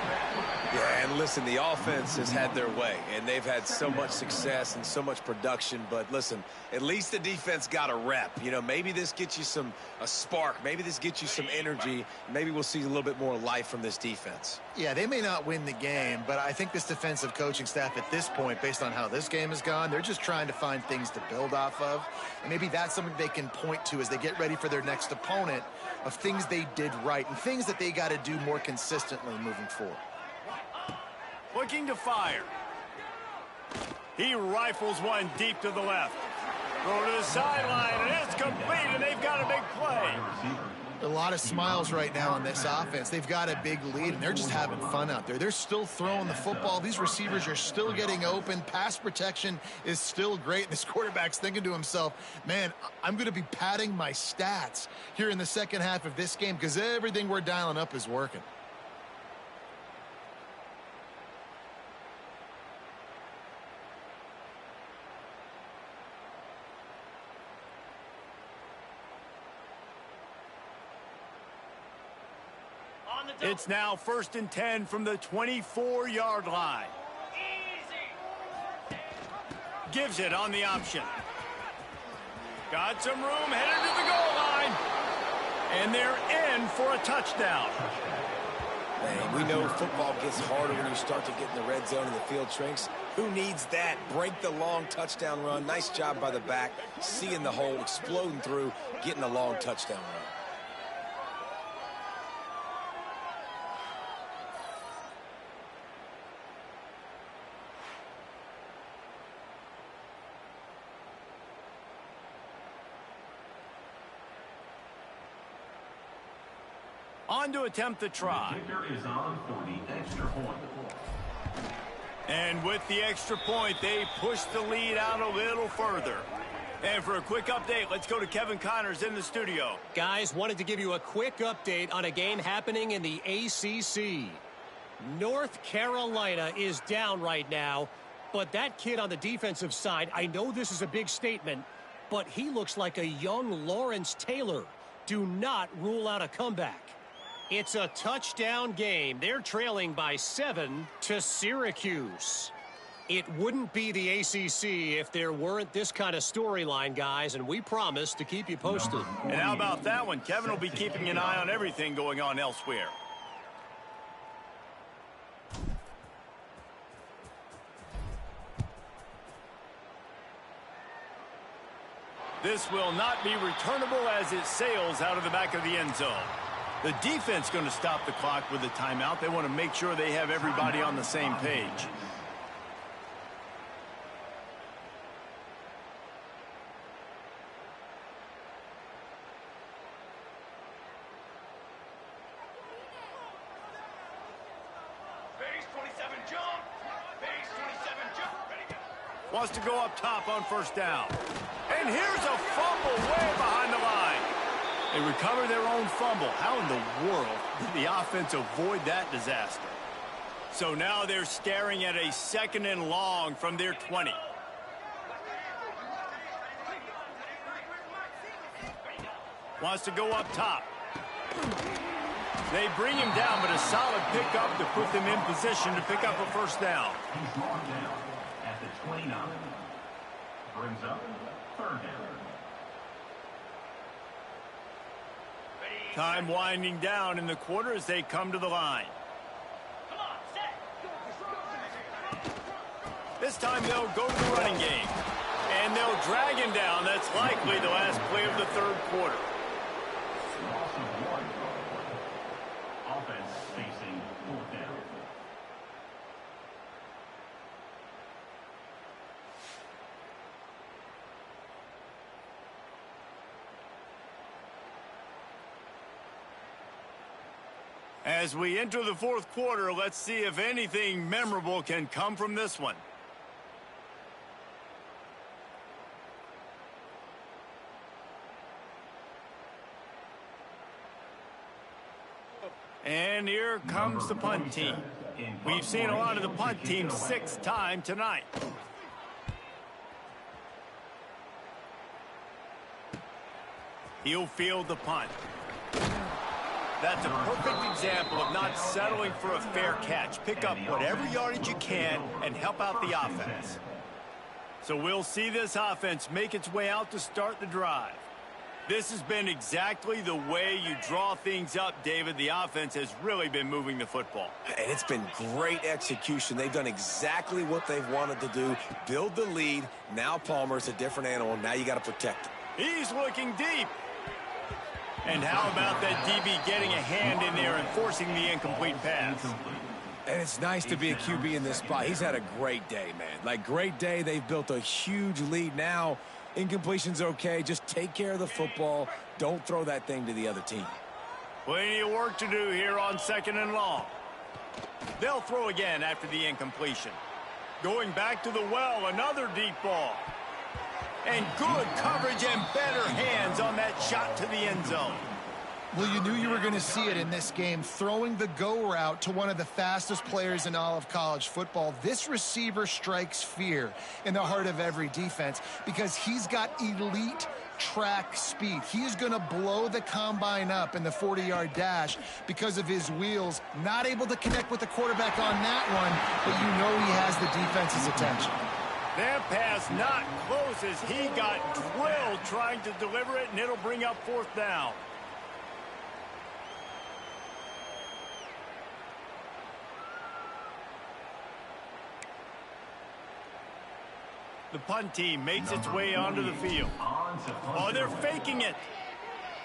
Yeah, and listen, the offense has had their way, and they've had so much success and so much production. But listen, at least the defense got a rep. You know, maybe this gets you a spark. Maybe this gets you some energy. Maybe we'll see a little bit more life from this defense. Yeah, they may not win the game, but I think this defensive coaching staff at this point, based on how this game has gone, they're just trying to find things to build off of. And maybe that's something they can point to as they get ready for their next opponent, of things they did right and things that they got to do more consistently moving forward. Looking to fire. He rifles one deep to the left. Throw to the sideline, and it's complete, and they've got a big play. A lot of smiles right now on this offense. They've got a big lead, and they're just having fun out there. They're still throwing the football. These receivers are still getting open. Pass protection is still great. This quarterback's thinking to himself, man, I'm going to be padding my stats here in the second half of this game because everything we're dialing up is working. It's now 1st and 10 from the 24-yard line. Easy. Gives it on the option. Got some room, headed to the goal line. And they're in for a touchdown. Man, we know football gets harder when you start to get in the red zone and the field shrinks. Who needs that? Break the long touchdown run. Nice job by the back, seeing the hole, exploding through, getting a long touchdown run. On to attempt the try. Kicker is on for the extra point. And with the extra point, they push the lead out a little further. And for a quick update, let's go to Kevin Connors in the studio. Guys, wanted to give you a quick update on a game happening in the ACC. North Carolina is down right now, but that kid on the defensive side, I know this is a big statement, but he looks like a young Lawrence Taylor. Do not rule out a comeback. It's a touchdown game. They're trailing by 7 to Syracuse. It wouldn't be the ACC if there weren't this kind of storyline, guys, and we promise to keep you posted. And how about that one? Kevin will be keeping an eye on everything going on elsewhere. This will not be returnable as it sails out of the back of the end zone. The defense going to stop the clock with a timeout. They want to make sure they have everybody on the same page. Wants to go up top on first down. And here's a fumble way behind the line. They recover their own fumble. How in the world did the offense avoid that disaster? So now they're staring at a 2nd and long from their 20. Wants to go up top. They bring him down, but a solid pickup to put them in position to pick up a first down. He's brought down at the 29. Brings up 3rd down. Time winding down in the quarter as they come to the line. This time they'll go to the running game. And they'll drag him down. That's likely the last play of the 3rd quarter. Loss of 1. Offense facing 4th down. As we enter the 4th quarter, let's see if anything memorable can come from this one. And here comes the punt team. We've seen a lot of the punt team 6th time tonight. He'll field the punt. That's a perfect example of not settling for a fair catch. Pick up whatever yardage you can and help out the offense. So we'll see this offense make its way out to start the drive. This has been exactly the way you draw things up, David. The offense has really been moving the football. And it's been great execution. They've done exactly what they've wanted to do. Build the lead. Now Palmer's a different animal. Now you got to protect him. He's looking deep. And how about that DB getting a hand in there and forcing the incomplete pass? And it's nice to be a QB in this spot. He's had a great day, man. Like, great day. They've built a huge lead now. Incompletion's okay. Just take care of the football. Don't throw that thing to the other team. Plenty of work to do here on 2nd and long. They'll throw again after the incompletion. Going back to the well, another deep ball. And good coverage and better hands on that shot to the end zone. Well, you knew you were going to see it in this game, throwing the go route to one of the fastest players in all of college football. This receiver strikes fear in the heart of every defense because he's got elite track speed. He is going to blow the combine up in the 40-yard dash because of his wheels. Not able to connect with the quarterback on that one, but you know he has the defense's attention. That pass not close as he got drilled trying to deliver it, and it'll bring up 4th down. The punt team makes its way onto the field. Oh, they're faking it.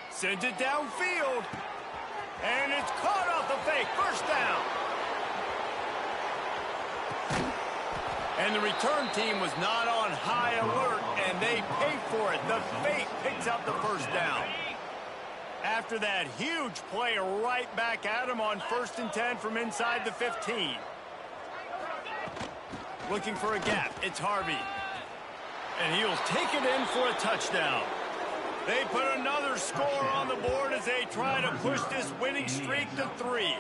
Sends it downfield. And it's caught off the fake. First down. And the return team was not on high alert, and they paid for it. The fake picks up the first down. After that huge play right back at him on 1st and 10 from inside the 15. Looking for a gap. It's Harvey. And he'll take it in for a touchdown. They put another score on the board as they try to push this winning streak to 3.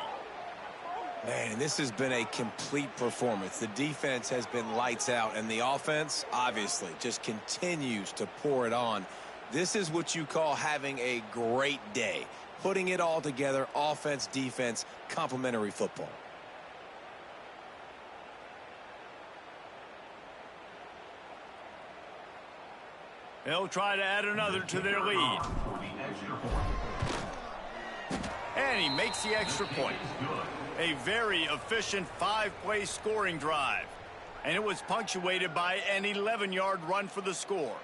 Man, this has been a complete performance. The defense has been lights out, and the offense, obviously, just continues to pour it on. This is what you call having a great day. Putting it all together, offense, defense, complementary football. They'll try to add another to their lead. And he makes the extra point. A very efficient 5-play scoring drive. And it was punctuated by an 11-yard run for the score.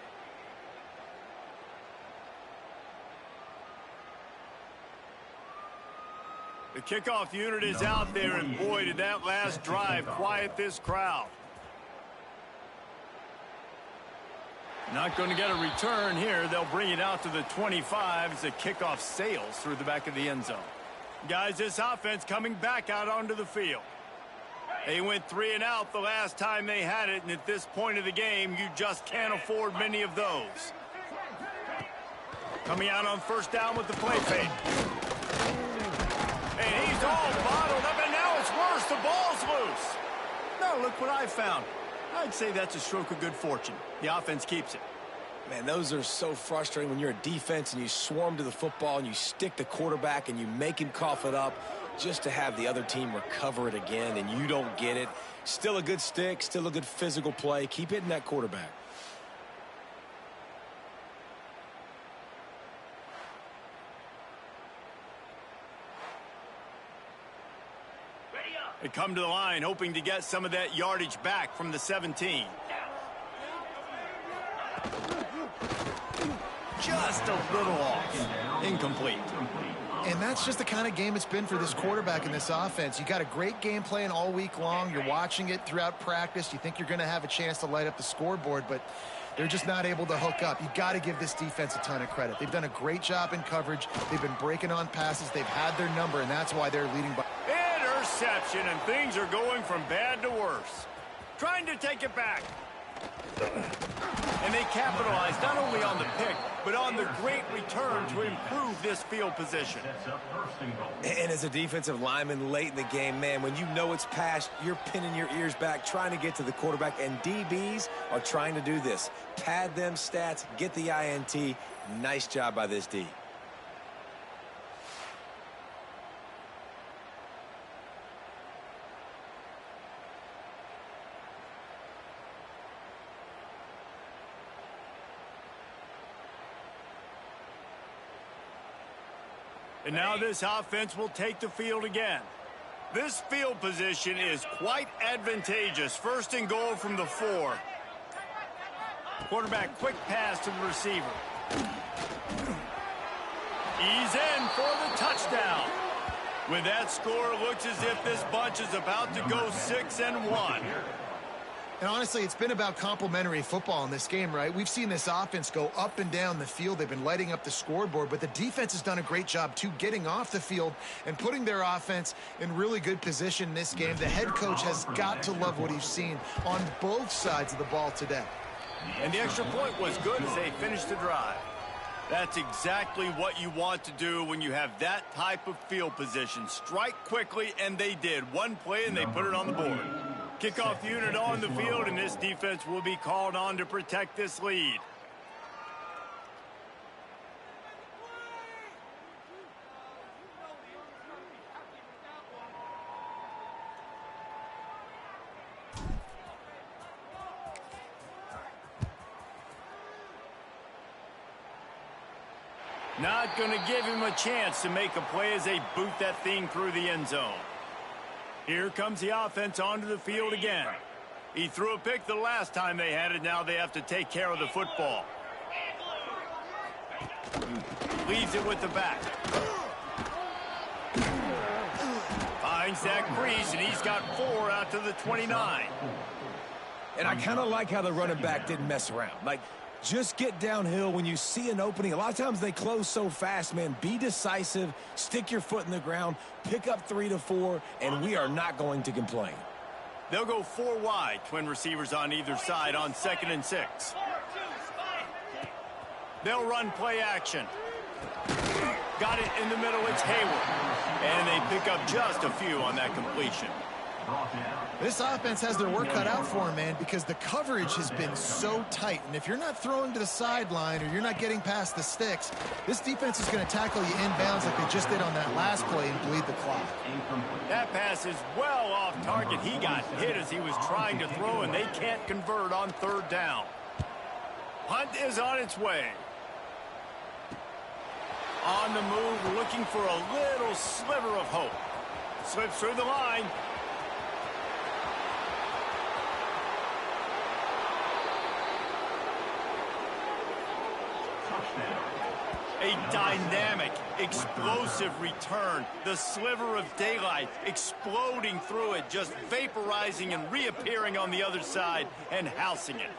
The kickoff unit is out there, and boy, did that last drive quiet this crowd. Not going to get a return here. They'll bring it out to the 25 as the kickoff sails through the back of the end zone. Guys, this offense coming back out onto the field. They went 3 and out the last time they had it, and at this point of the game, you just can't afford many of those. Coming out on first down with the play fake. And he's all bottled up, and now it's worse. The ball's loose. No, look what I found. I'd say that's a stroke of good fortune. The offense keeps it. Man, those are so frustrating when you're a defense and you swarm to the football and you stick the quarterback and you make him cough it up just to have the other team recover it again and you don't get it. Still a good stick, still a good physical play. Keep hitting that quarterback. They come to the line hoping to get some of that yardage back from the 17. Just a little off. Incomplete. And that's just the kind of game it's been for this quarterback in this offense. You got a great game plan all week long. You're watching it throughout practice. You think you're going to have a chance to light up the scoreboard, but they're just not able to hook up. You got to give this defense a ton of credit. They've done a great job in coverage. They've been breaking on passes. They've had their number, and that's why they're leading by. Interception, and things are going from bad to worse. Trying to take it back. And they capitalized not only on the pick, but on the great return to improve this field position. And as a defensive lineman late in the game, man, when you know it's past, you're pinning your ears back, trying to get to the quarterback, and DBs are trying to do this. Pad them stats, get the INT. Nice job by this D. And now this offense will take the field again. This field position is quite advantageous. First and goal from the 4. Quarterback quick pass to the receiver. He's in for the touchdown. With that score, it looks as if this bunch is about to go 6-1. And honestly, it's been about complementary football in this game, right? We've seen this offense go up and down the field. They've been lighting up the scoreboard, but the defense has done a great job, too, getting off the field and putting their offense in really good position in this game. The head coach has got to love what he's seen on both sides of the ball today. And the extra point was good as they finished the drive. That's exactly what you want to do when you have that type of field position. Strike quickly, and they did. One play, and they put it on the board. Kickoff unit on the field, and this defense will be called on to protect this lead. Not going to give him a chance to make a play as they boot that thing through the end zone. Here comes the offense onto the field again. He threw a pick the last time they had it. Now they have to take care of the football. Leaves it with the back. Finds that crease, and he's got 4 out to the 29. And I kind of like how the running back didn't mess around. Like, just get downhill when you see an opening. A lot of times they close so fast, man. Be decisive, stick your foot in the ground, pick up 3 to 4, and we are not going to complain. They'll go 4 wide, twin receivers on either side on 2nd and 6. They'll run play action. Got it in the middle, it's Hayward. And they pick up just a few on that completion. This offense has their work cut out for them, man, because the coverage has been so tight. And if you're not throwing to the sideline or you're not getting past the sticks, this defense is going to tackle you inbounds like they just did on that last play and bleed the clock. That pass is well off target. He got hit as he was trying to throw, and they can't convert on 3rd down. Punt is on its way. On the move, looking for a little sliver of hope. Slips through the line. A dynamic, explosive return. The sliver of daylight exploding through it, just vaporizing and reappearing on the other side and housing it.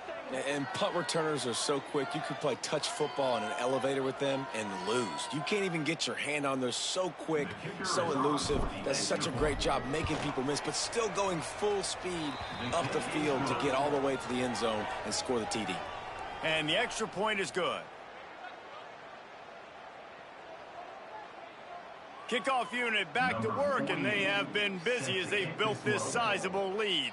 And punt returners are so quick, you could play touch football in an elevator with them and lose. You can't even get your hand on them. So quick, so elusive. Does such a great job making people miss, but still going full speed up the field to get all the way to the end zone and score the TD. And the extra point is good. Kickoff unit back to work, and they have been busy as they've built this sizable lead.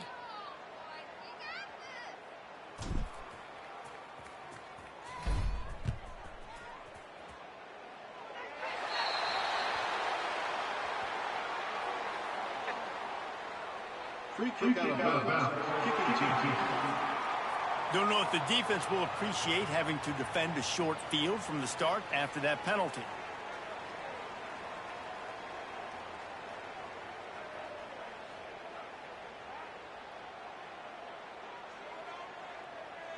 Free kick out of bounds. Kicking team. Don't know if the defense will appreciate having to defend a short field from the start after that penalty.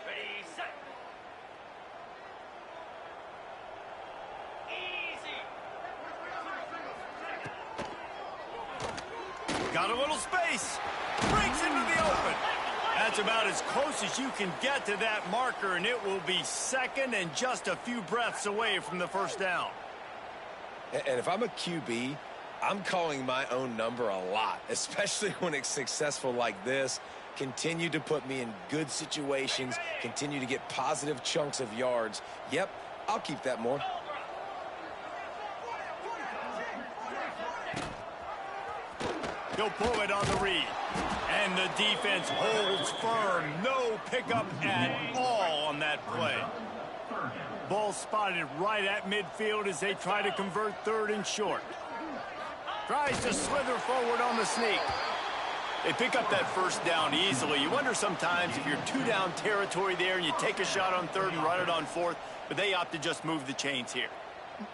Ready, set. Easy. Got a little space. Breaks into the open. That's about as close as you can get to that marker, and it will be second and just a few breaths away from the first down. And if I'm a QB, I'm calling my own number a lot, especially when it's successful like this. Continue to put me in good situations, continue to get positive chunks of yards. Yep, I'll keep that more. He'll pull it on the read. And the defense holds firm. No pickup at all on that play. Ball spotted right at midfield as they try to convert third and short. Tries to slither forward on the sneak. They pick up that first down easily. You wonder sometimes if you're two-down territory there and you take a shot on third and run it on fourth, but they opt to just move the chains here.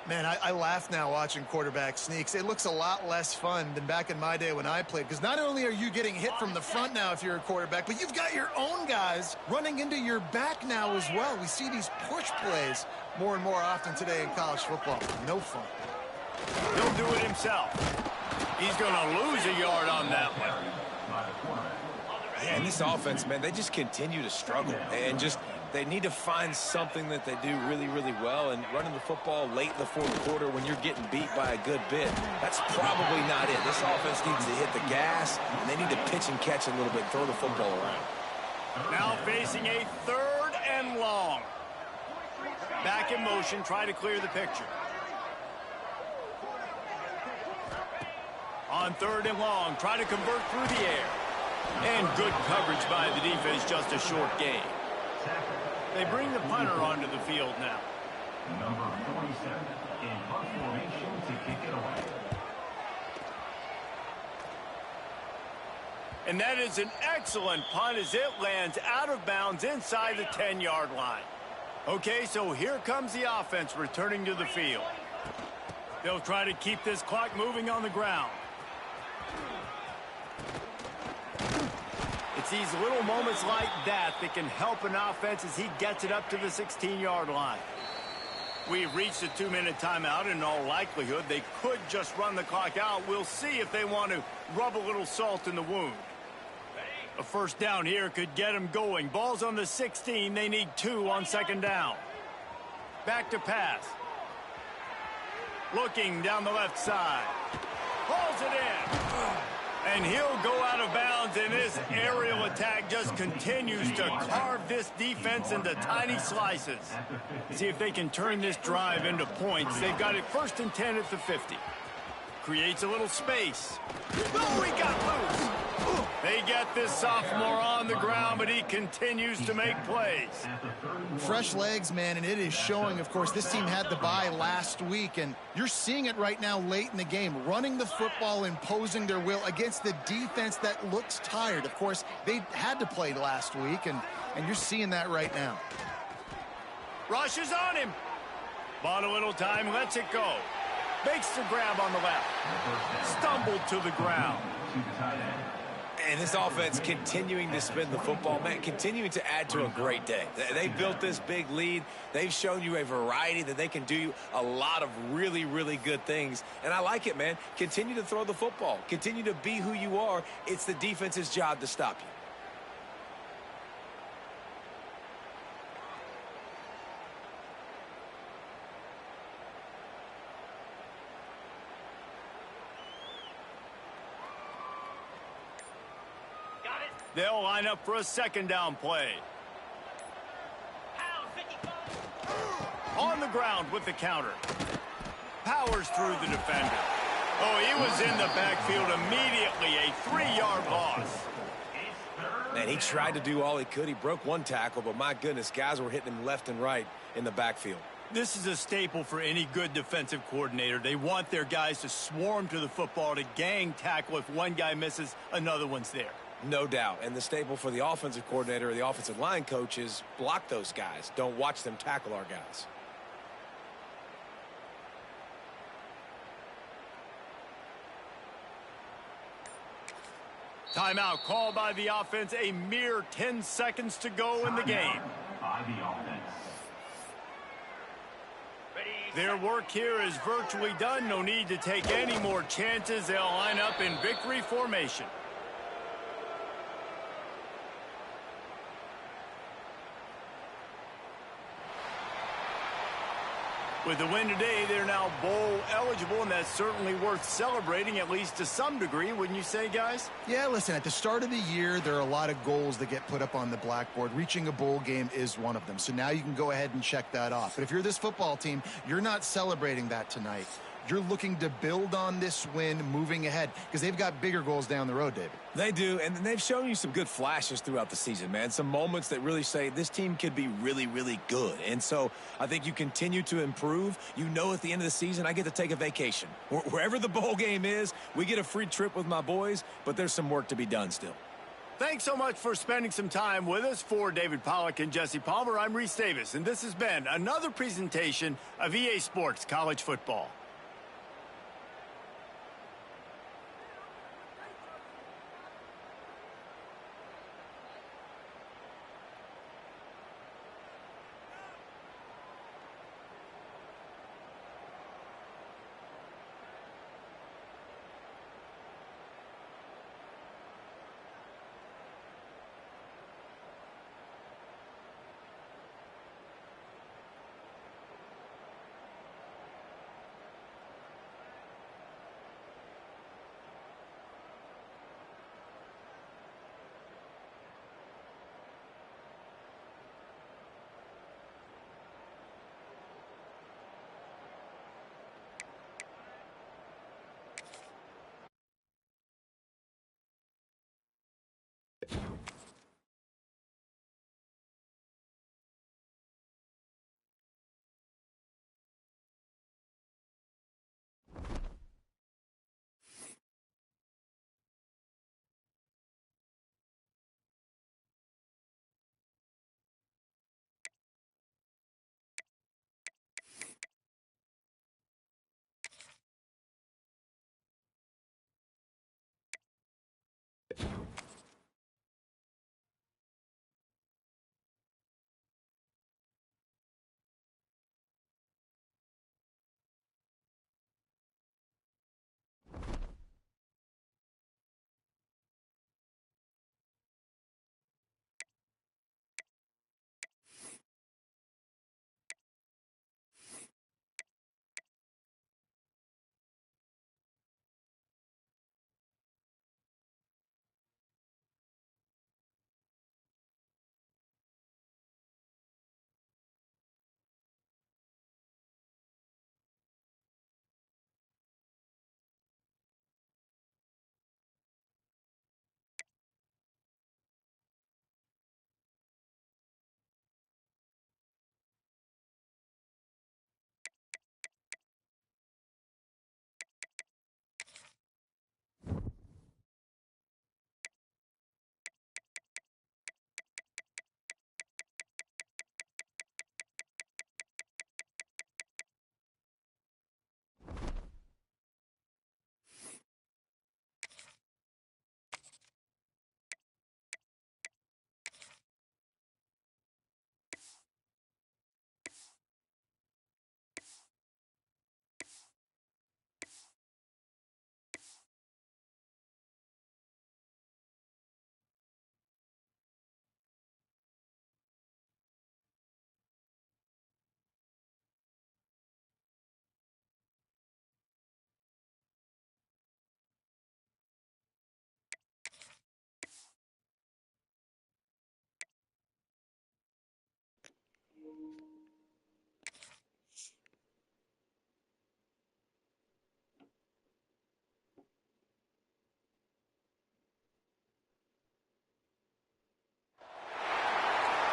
Man, I laugh now watching quarterback sneaks. It looks a lot less fun than back in my day when I played, because not only are you getting hit from the front now if you're a quarterback, but you've got your own guys running into your back now as well. We see these push plays more and more often today in college football. No fun. He'll do it himself. He's going to lose a yard on that one. And this offense, man, they just continue to struggle. And just they need to find something that they do really, really well. And running the football late in the fourth quarter when you're getting beat by a good bit, that's probably not it. This offense needs to hit the gas, and they need to pitch and catch a little bit, throw the football around. Now facing a third and long. Back in motion, try to clear the picture. On third and long, try to convert through the air. And good coverage by the defense, just a short gain. They bring the punter onto the field now. Number 47 in punt formation to kick it away. And that is an excellent punt as it lands out of bounds inside the 10-yard line. Okay, so here comes the offense returning to the field. They'll try to keep this clock moving on the ground. It's these little moments like that that can help an offense as he gets it up to the 16-yard line. We've reached a 2-minute timeout, and in all likelihood, they could just run the clock out. We'll see if they want to rub a little salt in the wound. A first down here could get them going. Ball's on the 16. They need 2 on second down. Back to pass. Looking down the left side. Hauls it in. And he'll go out of bounds, and this aerial attack just continues to carve this defense into tiny slices. See if they can turn this drive into points. They've got it 1st and 10 at the 50. Creates a little space. Oh, he got loose. They get this sophomore on the ground, but he continues to make plays. Fresh legs, man, and it is showing. Of course, this team had the bye last week, and you're seeing it right now late in the game. Running the football, imposing their will against the defense that looks tired. Of course, they had to play last week, and you're seeing that right now. Rushes on him. Bought a little time, lets it go. Makes the grab on the left. Stumbled to the ground. And this offense continuing to spin the football, man, continuing to add to a great day. They built this big lead. They've shown you a variety that they can do a lot of really, really good things. And I like it, man. Continue to throw the football. Continue to be who you are. It's the defense's job to stop you. They'll line up for a second down play. On the ground with the counter. Powers through the defender. Oh, he was in the backfield immediately. A 3-yard loss. Man, he tried to do all he could. He broke one tackle, but my goodness, guys were hitting him left and right in the backfield. This is a staple for any good defensive coordinator. They want their guys to swarm to the football, to gang tackle. If one guy misses, another one's there. No doubt. And the staple for the offensive coordinator or the offensive line coach is block those guys. Don't watch them tackle our guys. Timeout called by the offense. A mere 10 seconds to go in the game. By the offense. Their work here is virtually done. No need to take any more chances. They'll line up in victory formation. With the win today, they're now bowl eligible, and that's certainly worth celebrating, at least to some degree, wouldn't you say, guys? Yeah, listen, at the start of the year, there are a lot of goals that get put up on the blackboard. Reaching a bowl game is one of them. So now you can go ahead and check that off. But if you're this football team, you're not celebrating that tonight. You're looking to build on this win moving ahead because they've got bigger goals down the road, David. They do, and they've shown you some good flashes throughout the season, man. Some moments that really say this team could be really, really good. And so I think you continue to improve. You know at the end of the season, I get to take a vacation. Wherever the bowl game is, we get a free trip with my boys, but there's some work to be done still. Thanks so much for spending some time with us. For David Pollack and Jesse Palmer, I'm Reese Davis, and this has been another presentation of EA Sports College Football.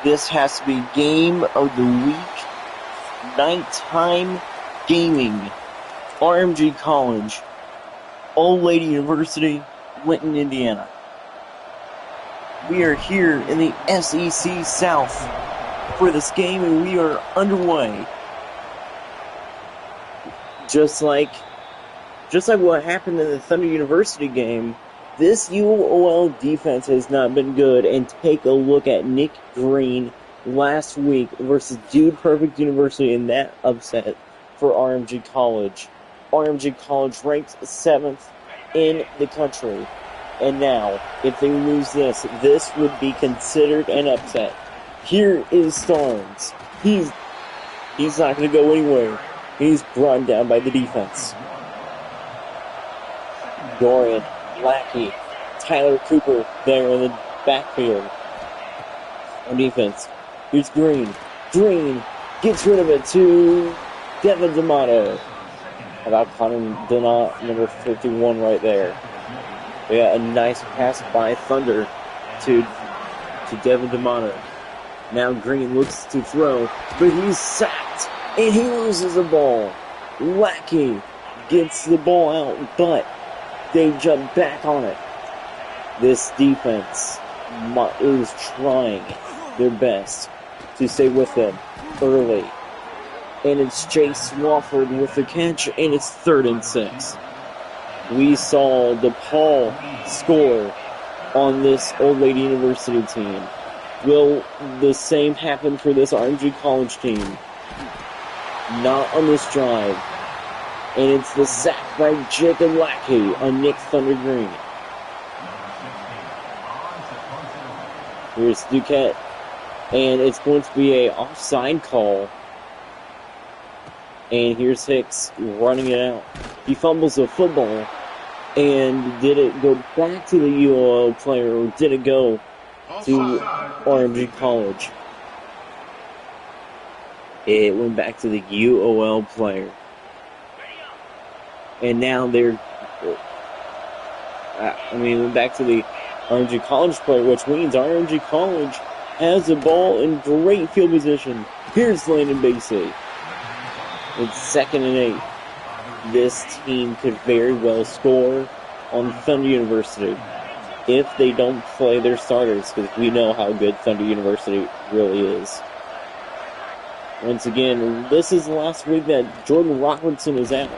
This has to be game of the week. Nighttime gaming. RMG College. Old Lady University, Linton, Indiana. We are here in the SEC South for this game, and we are underway. Just like what happened in the Thunder University game, this UOL defense has not been good. And take a look at Nick Green last week versus Dude Perfect University in that upset for RMG College. RMG College ranked 7th in the country. And now, if they lose this would be considered an upset. Here is Starnes. He's not going to go anywhere. He's brought down by the defense. Dorian, Lackey, Tyler Cooper there in the backfield. On defense, here's Green. Green gets rid of it to Devin D'Amato. About Connor Donat, number 51 right there. We got a nice pass by Thunder to Devin D'Amato. Now Green looks to throw, but he's sacked, and he loses the ball. Lackey gets the ball out, but they jump back on it. This defense is trying their best to stay with them early. And it's Chase Swafford with the catch, and it's 3rd and 6. We saw DePaul score on this Old Lady University team. Will the same happen for this RMG College team? Not on this drive. And it's the sack by Jacob Lackey on Nick Thunder Green. Here's Duquette. And it's going to be an offside call. And here's Hicks running it out. He fumbles the football. And did it go back to the UOL player, or did it go to RMG College? It went back to the UOL player. And now went back to the RMG College player, which means RMG College has the ball in great field position. Here's Landon Basie. It's 2nd and 8. This team could very well score on Thunder University if they don't play their starters, because we know how good Thunder University really is. Once again, this is the last week that Jordan Robertson is out.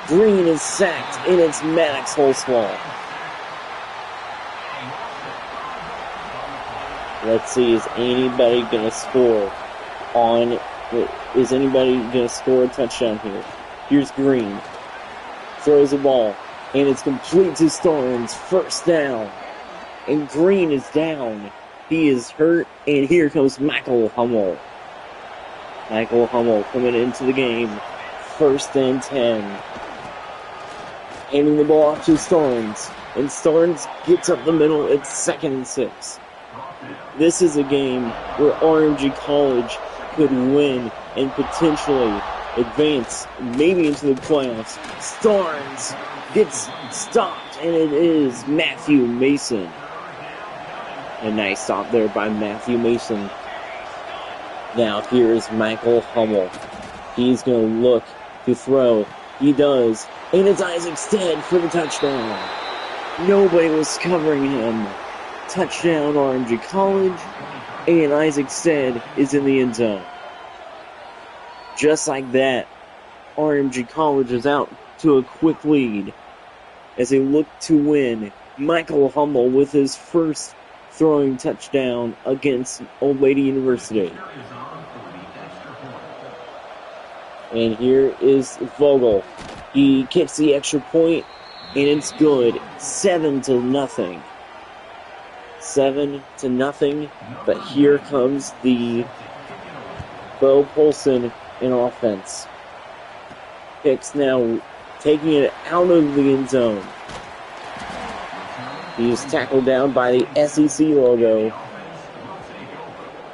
Green is sacked, and it's Maddox Holzwall. Let's see, is anybody going to score a touchdown here? Here's Green. Throws the ball. And it's complete to Starnes. 1st down. And Green is down. He is hurt. And here comes Michael Hummel. Michael Hummel coming into the game. 1st and 10. Handing the ball off to Starnes. And Starnes gets up the middle. It's 2nd and 6. This is a game where RMG College could win and potentially advance maybe into the playoffs. Starnes gets stopped, and it is Matthew Mason. A nice stop there by Matthew Mason. Now here is Michael Hummel. He's going to look to throw. He does. And it's Isaac Stead for the touchdown. Nobody was covering him. Touchdown RMG College. And Isaac Stead is in the end zone. Just like that, RMG College is out to a quick lead as they look to win. Michael Hummel with his first throwing touchdown against Old Lady University. And here is Vogel. He kicks the extra point, and it's good. 7-0. 7-0. But here comes the Bo Polson in offense. Hicks now taking it out of the end zone. He's tackled down by the SEC logo.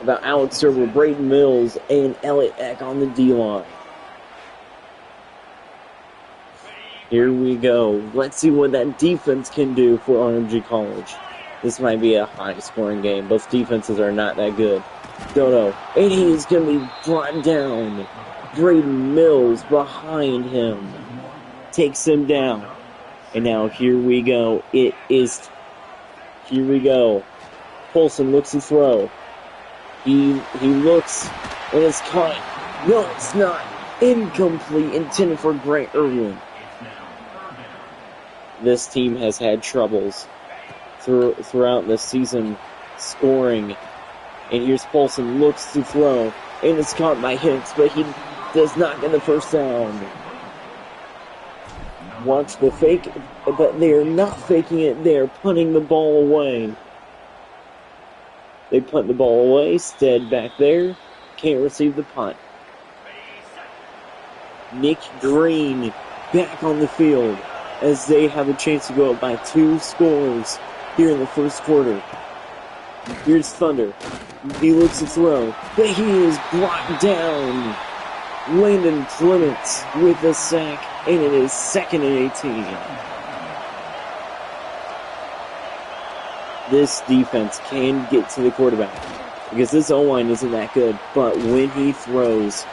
About Alex Server, Braden Mills, and Elliott Eck on the D-line. Here we go. Let's see what that defense can do for RMG College. This might be a high-scoring game. Both defenses are not that good. Dono, and he is going to be brought down. Braden Mills behind him. Takes him down. And now here we go. Here we go. Polson looks to throw. He looks, and it's caught. No, it's not. Incomplete, intended for Grant Irwin. This team has had troubles throughout the season scoring. And here's Polson, looks to throw, and it's caught by Hicks, but he does not get the first down. Watch the fake, but they are not faking it. They are punting the ball away. They punt the ball away. Stead back there. Can't receive the punt. Nick Green back on the field as they have a chance to go up by 2 scores here in the first quarter. Here's Thunder. He looks to throw, but he is brought down. Landon Clements with the sack, and it is 2nd and 18. This defense can get to the quarterback because this O-line isn't that good, but when he throws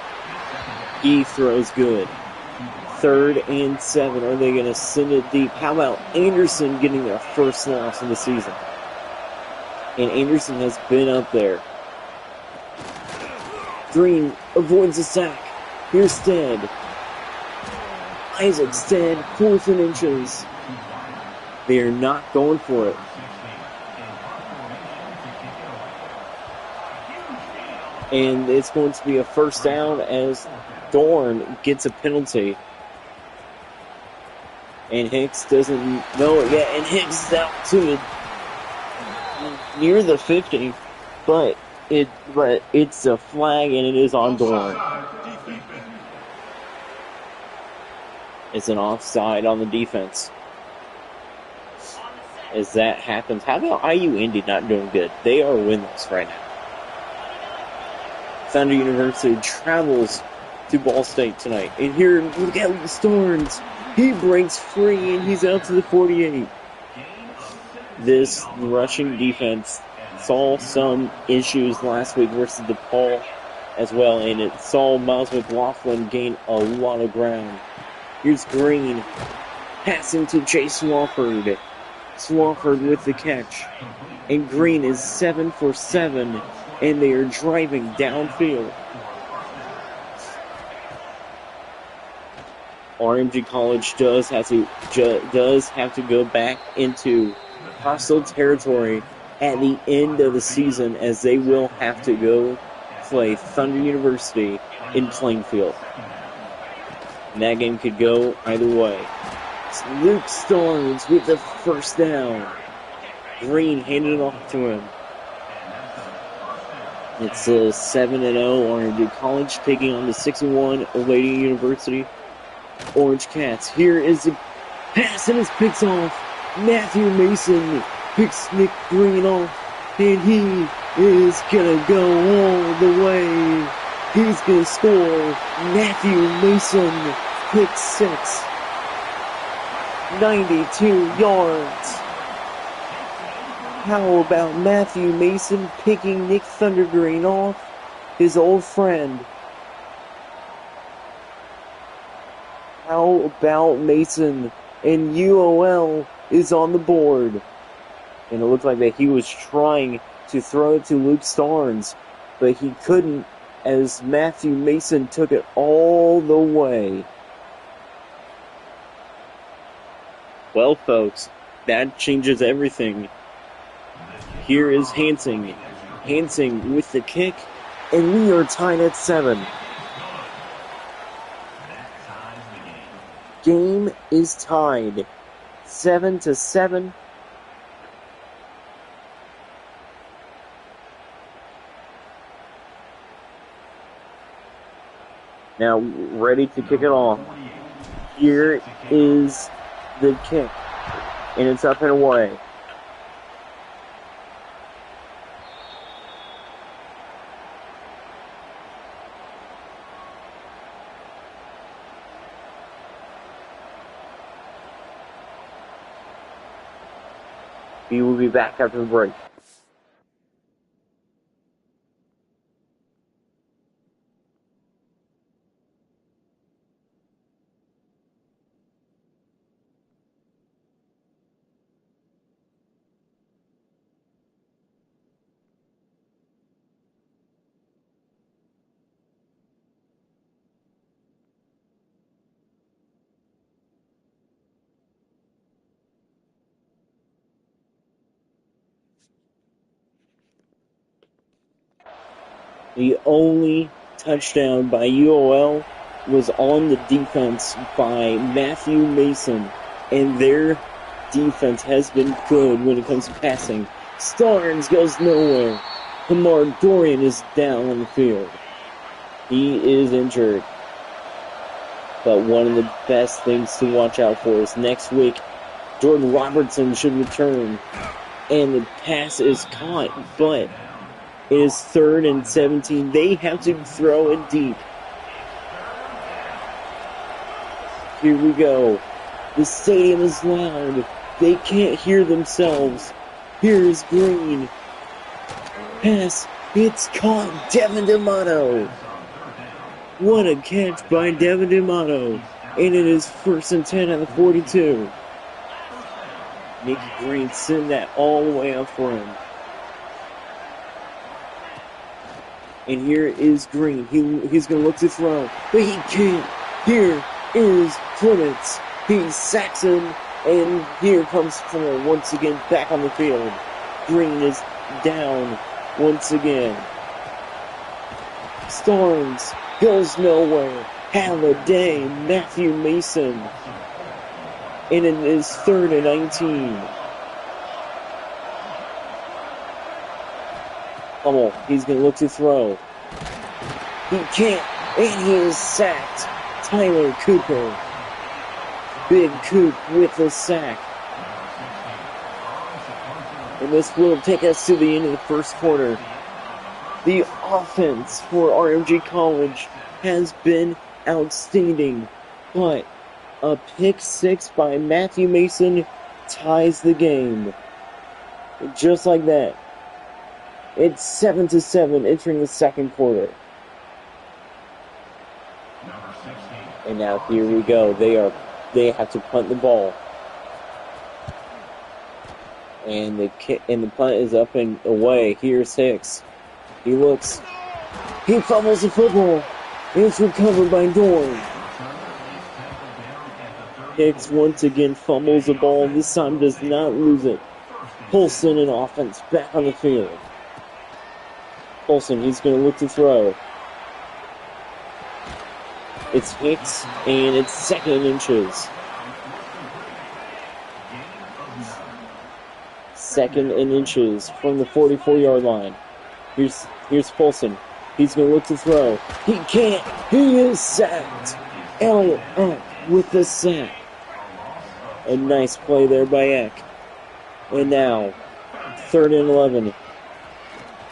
good. 3rd and 7. Are they going to send it deep? How about Anderson getting their first loss of the season? And Anderson has been up there. Green avoids the sack. Here's Stead. Isaac Stead, 4th and inches. They are not going for it. And it's going to be a first down as Dorn gets a penalty. And Hicks doesn't know it yet. And Hicks is out to near the 50. But it's a flag and it is on Dorn. It's an offside on the defense. As that happens, how about IU Indy not doing good? They are winless right now. Thunder University travels to Ball State tonight. And here, look at the Storms. He breaks free and he's out to the 48. This rushing defense saw some issues last week versus DePaul as well. And it saw Miles McLaughlin gain a lot of ground. Here's Green passing to Chase Swafford. Swafford with the catch. And Green is 7 for 7. And they are driving downfield. RMG College does have to go back into hostile territory at the end of the season, as they will have to go play Thunder University in Plainfield. And that game could go either way. It's Luke Starnes with the first down. Green handed it off to him. It's a 7-0 RMG College taking on the 6-1 Lady University Orange Cats. Here is the pass and it's picked off. Matthew Mason picks Nick Green off, and he is gonna go all the way. He's gonna score. Matthew Mason pick 6. 92 yards. How about Matthew Mason picking Nick Thundergreen off, his old friend? How about Mason? And UOL is on the board. And it looked like that he was trying to throw it to Luke Starnes, but he couldn't, as Matthew Mason took it all the way. Well, folks, that changes everything. Here is Hansing. Hansing with the kick, and we are tied at 7. Game is tied 7-7. Now ready to kick it off. Here is the kick, and it's up and away. We will be back after the break. The only touchdown by UOL was on the defense by Matthew Mason, and their defense has been good when it comes to passing. Starnes goes nowhere. Kamar Dorian is down on the field. He is injured. But one of the best things to watch out for is next week, Jordan Robertson should return, and the pass is caught, but it is 3rd and 17. They have to throw it deep. Here we go. The stadium is loud. They can't hear themselves. Here's Green. Pass. It's caught. Devin D'Amato. What a catch by Devin D'Amato. And it is 1st and 10 at the 42. Nick Green sent that all the way up for him. And here is Green. He's going to look to throw, but he can't. Here is Clements. He sacks him, and here comes Fuller once again back on the field. Green is down once again. Starnes goes nowhere. Have a day, Matthew Mason. And it is 3rd and 19. Hummel, he's going to look to throw. He can't, and he is sacked. Tyler Cooper. Big Coop with the sack. And this will take us to the end of the first quarter. The offense for RMG College has been outstanding, but a pick 6 by Matthew Mason ties the game. Just like that. It's 7-7 entering the second quarter. And now here we go. They have to punt the ball. And the punt is up and away. Here's Hicks. He looks. He fumbles the football. It's recovered by Dorn. Hicks once again fumbles the ball. This time does not lose it. Polson and offense back on the field. Polson, he's going to look to throw. It's Hicks, and it's 2nd and inches. 2nd and inches from the 44-yard line. Here's Polson. He's going to look to throw. He can't. He is sacked. Elliott up with the sack. A nice play there by Eck. And now, 3rd and 11.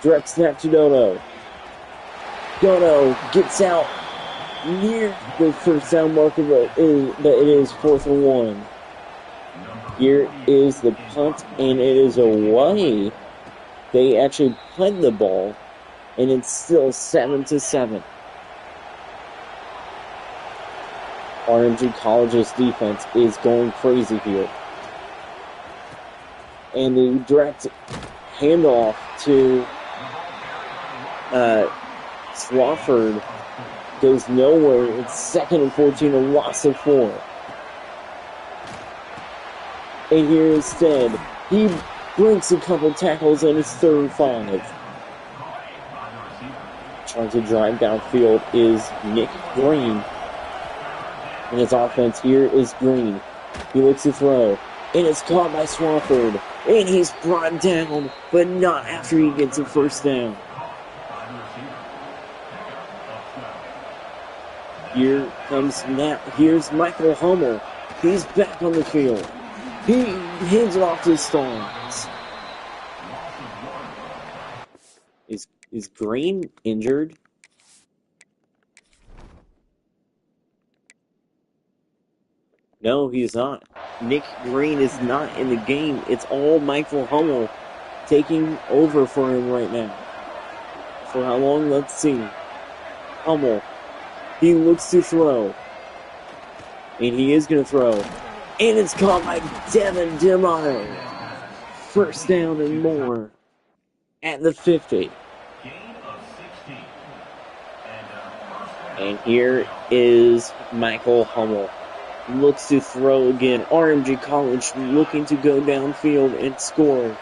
Direct snap to Dono. Dono gets out near the first down marker, but it is 4th and 1. Here is the punt, and it is away. They actually punt the ball, and it's still 7-7. RMG College's defense is going crazy here. And the direct handoff to Swafford goes nowhere. It's 2nd and 14, a loss of 4. And here instead, he breaks a couple tackles and it's 3rd and 5. Trying to drive downfield is Nick Green. And his offense here is Green. He looks to throw. And it's caught by Swafford. And he's brought down, but not after he gets a first down. Here comes Matt. Here's Michael Hummel. He's back on the field. He hands it off to Starnes. Is Green injured? No, he's not. Nick Green is not in the game. It's all Michael Hummel taking over for him right now. For how long? Let's see. Hummel. He looks to throw. And he is going to throw. And it's caught by Devin D'Amato. First down and more at the 50. And here is Michael Hummel. Looks to throw again. RMG College looking to go downfield and score.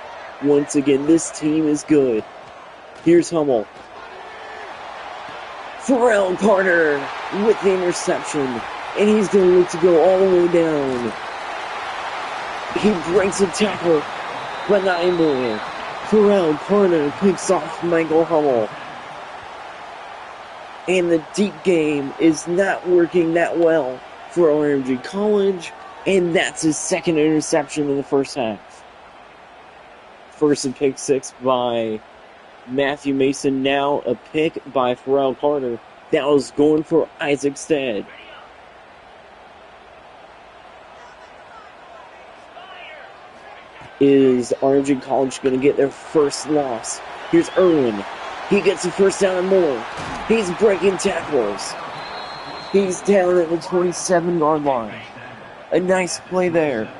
Once again, this team is good. Here's Hummel. Pharrell Carter with the interception. And he's going to look to go all the way down. He breaks a tackle, but not anymore. Pharrell Carter picks off Michael Hummel. And the deep game is not working that well for RMG College. And that's his second interception in the first half. First and pick six by Matthew Mason. Now a pick by Pharrell Carter. That was going for Isaac Stead. Is RMG College going to get their first loss? Here's Irwin. He gets a first down and more. He's breaking tackles. He's down at the 27-yard line. A nice play there.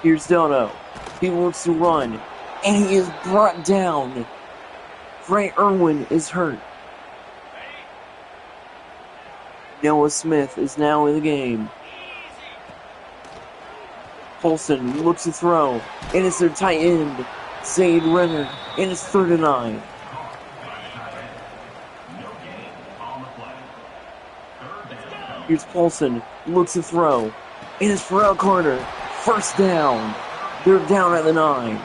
Here's Dono. He wants to run. And he is brought down. Ray Irwin is hurt. Noah Smith is now in the game. Paulson looks to throw. And it's their tight end, Zaid Renner. And it's 3rd and 9. Here's Paulson. Looks to throw. And it's Pharrell Carter. First down. They're down at the 9.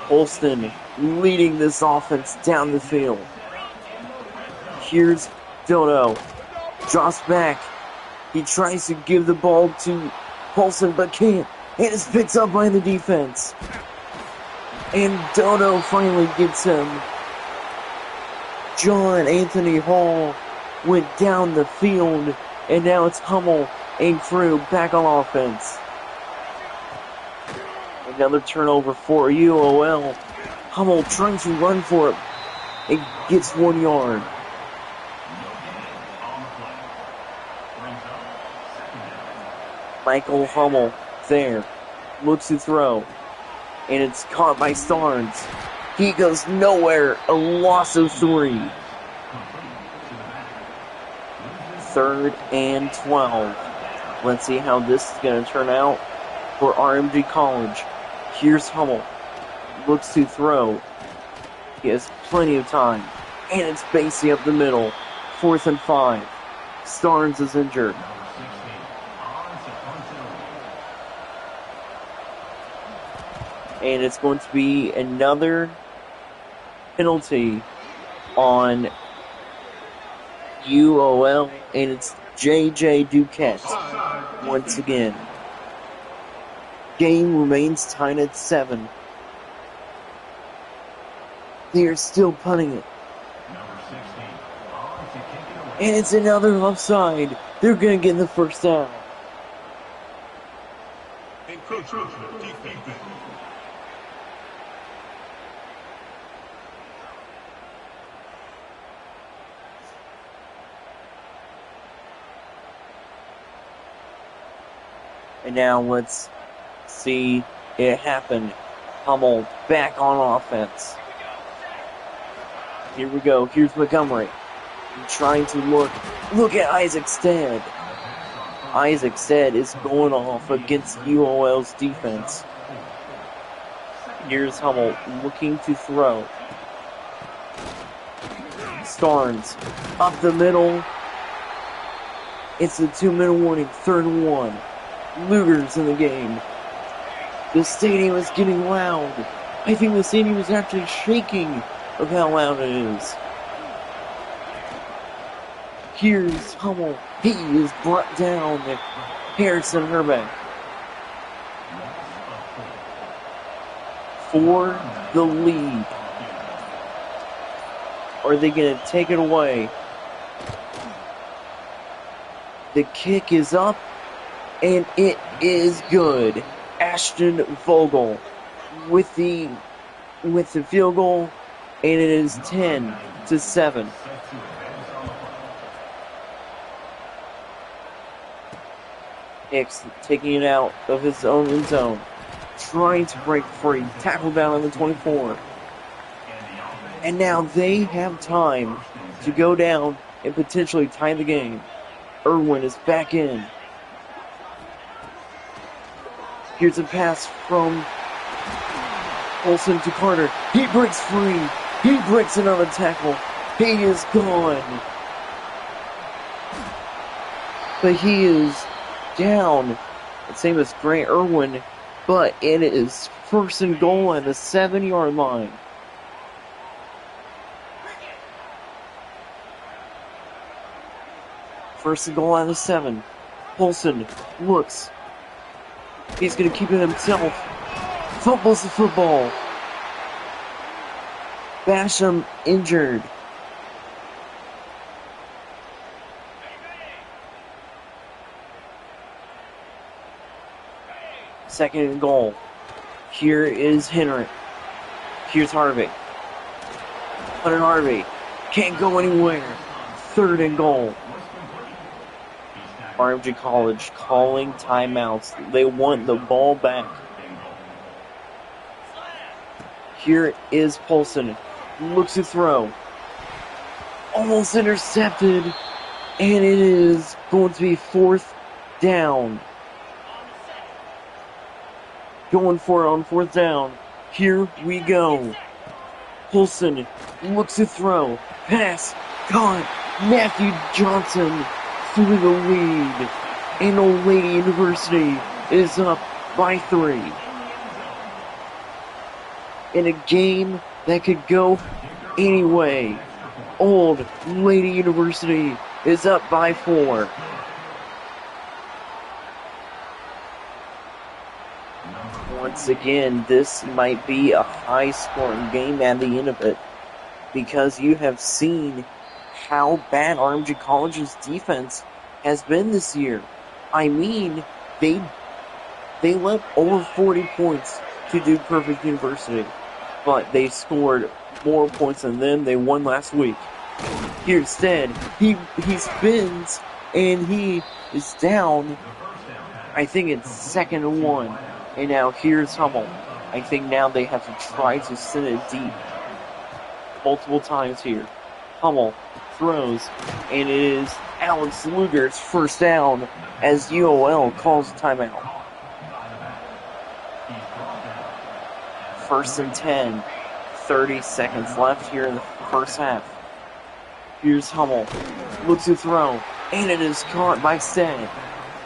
Holston leading this offense down the field. Here's Dodo. Drops back. He tries to give the ball to Paulson, but can't. And it's picked up by the defense. And Dodo finally gets him. John Anthony Hall went down the field. And now it's Hummel and Crew back on offense. Another turnover for UOL. Hummel trying to run for it. It gets 1 yard. Michael Hummel there. Looks to throw. And it's caught by Starnes. He goes nowhere. A loss of 3. 3rd and 12. Let's see how this is going to turn out for RMG College. Here's Hummel. Looks to throw. He has plenty of time. And it's Basie up the middle. 4th and 5. Starnes is injured. And it's going to be another penalty on UOL. And it's J.J. Duquette once again. Game remains tied at 7. They are still punting it. And it's another offside. They're going to get the first down. And now let's see it happen. Hummel back on offense. Here we go. Here's Montgomery. Trying to look at Isaac Stead. Isaac Stead is going off against UOL's defense. Here's Hummel looking to throw. Starnes up the middle. It's a 2-minute warning. 3rd and 1. Luger's in the game. The stadium is getting loud. I think the stadium is actually shaking of how loud it is. Here's Hummel. He is brought down. Harrison Herbeck. For the lead. Are they going to take it away? The kick is up, and it is good. Ashton Vogel with the field goal, and it is 10-7. Hicks taking it out of his own end zone, trying to break free, tackled down on the 24. And now they have time to go down and potentially tie the game. Irwin is back in. Here's a pass from Olsen to Carter. He breaks free. He breaks another tackle. He is gone. But he is down. The same as Grant Irwin. But it is first and goal at the 7-yard line. First and goal at the 7. Polson looks. He's going to keep it himself. Fumbles the football. Basham injured. Second and goal. Here is Henry. Here's Harvey. Hunter Harvey can't go anywhere. Third and goal. RMG College calling timeouts. They want the ball back. Here is Polson. Looks to throw. Almost intercepted. And it is going to be fourth down. Going for it on fourth down. Here we go. Polson looks to throw. Pass. Caught. Matthew Johnson through the lead. And Old Lady University is up by 3. In a game that could go anyway. Old Lady University is up by 4. Once again, this might be a high-scoring game at the end of it, because you have seen how bad RMG College's defense has been this year. I mean, they let over 40 points to Duke Perfect University, but they scored more points than them. They won last week. Here instead, he spins and he is down. I think it's 2nd and 1. And now here's Hummel. I think now they have to try to send it deep multiple times here. Hummel throws, and it is Alex Luger's first down as UOL calls a timeout. 1st and 10. 30 seconds left here in the first half. Here's Hummel. Looks to throw, and it is caught by Stead.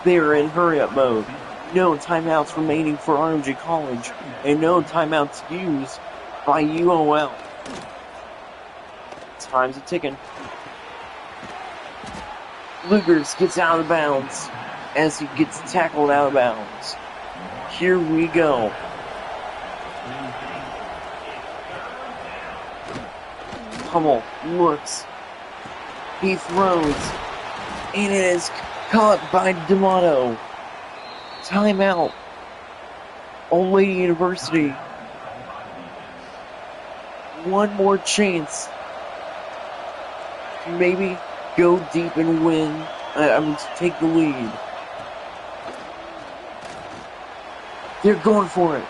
They are in hurry-up mode. No timeouts remaining for RMG College, and no timeouts used by UOL. Time's a ticking. Lugers gets out of bounds as he gets tackled out of bounds. Here we go. Hummel looks. He throws. And it is caught by D'Amato. Timeout. Old Lady University. One more chance. Maybe go deep and win. Take the lead. They're going for it.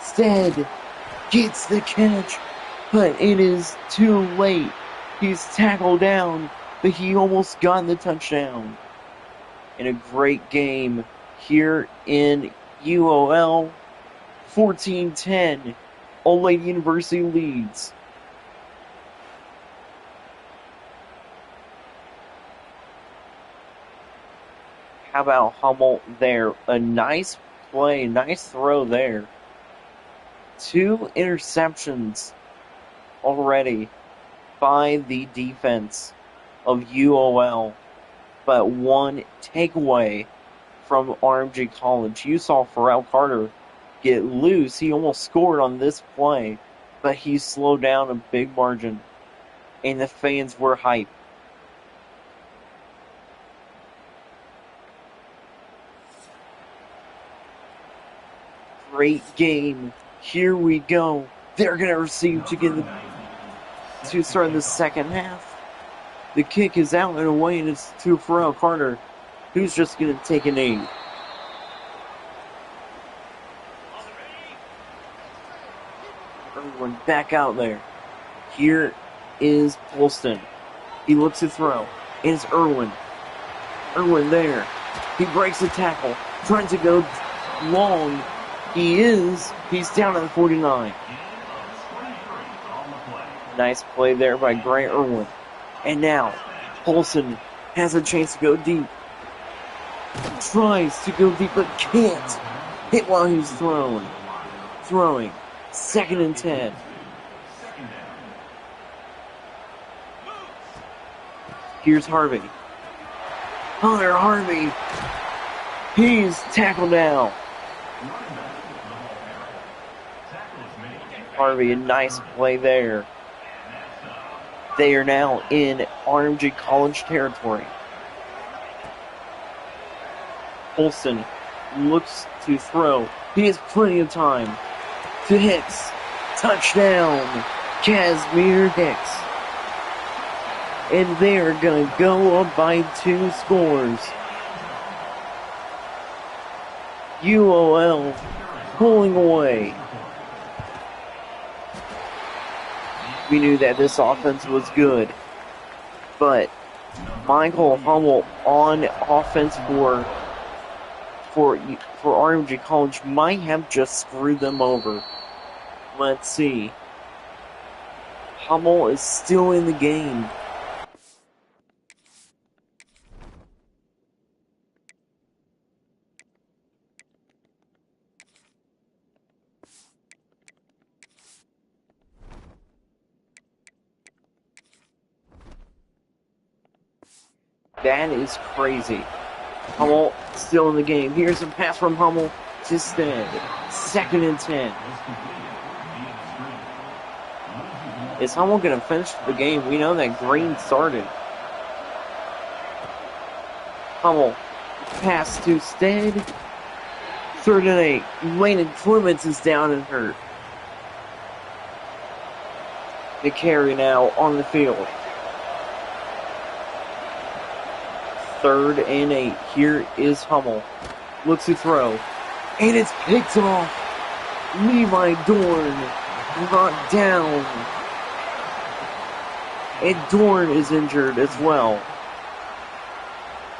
Stead gets the catch, but it is too late. He's tackled down, but he almost got the touchdown. In a great game here in UOL, 14-10. Old Lady University leads. How about Hummel there? A nice play, nice throw there. 2 interceptions already by the defense of UOL, but 1 takeaway from RMG College. You saw Pharrell Carter get loose. He almost scored on this play, but he slowed down a big margin, and the fans were hyped. Great game. Here we go. They're going to receive to start the second half. The kick is out and away, and it's to Pharrell Carter, who's just going to take a knee. Irwin back out there. Here is Polston. He looks to throw. It's Irwin. Irwin there. He breaks the tackle. Trying to go long. He's down at the 49. Nice play there by Grant Irwin. And now, Polston has a chance to go deep. Tries to go deep, but can't. Hit while he's throwing. 2nd and 10. Here's Harvey. Hunter Harvey. He's tackled down. Harvey, a nice play there. They are now in RMG College territory. Polston looks to throw. He has plenty of time. To Hicks. Touchdown. Casimir Hicks. And they're going to go up by 2 scores. UOL pulling away. We knew that this offense was good. But Michael Hummel on offense for RMG College might have just screwed them over. Let's see. Hummel is still in the game. That is crazy. Hummel still in the game. Here's a pass from Hummel to Stead. 2nd and 10. Is Hummel going to finish the game? We know that Green started. Hummel. Pass to Stead. 3rd and 8. Landon Clements is down and hurt. The carry now on the field. 3rd and 8. Here is Hummel. Looks to throw. And it's picked off. Levi Dorn brought down. And Dorn is injured as well.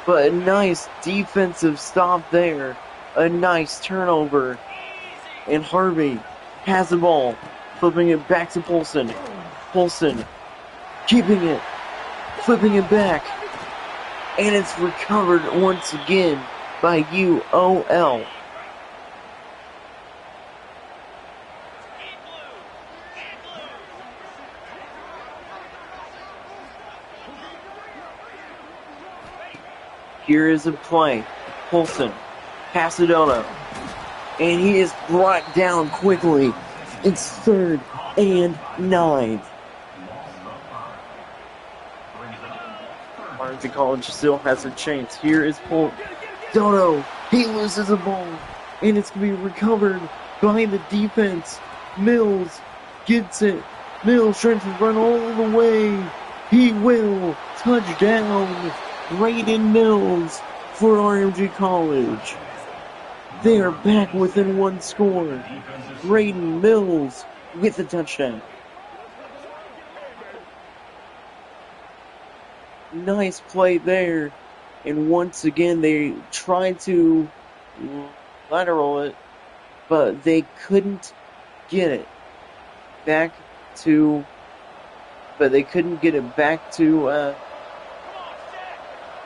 But a nice defensive stop there. A nice turnover. And Harvey has the ball. Flipping it back to Polston. Polston keeping it. Flipping it back. And it's recovered once again by UOL. Here is a play. Polston. Pasadena. And he is brought down quickly. It's 3rd and 9. RMG College still has a chance. Here is Dono. He loses the ball. And it's going to be recovered by the defense. Mills gets it. Mills trying to run all the way. He will. Touchdown. Raiden Mills for RMG College. They are back within 1 score. Raiden Mills with the touchdown. Nice play there. And once again, they tried to lateral it, but they couldn't get it back to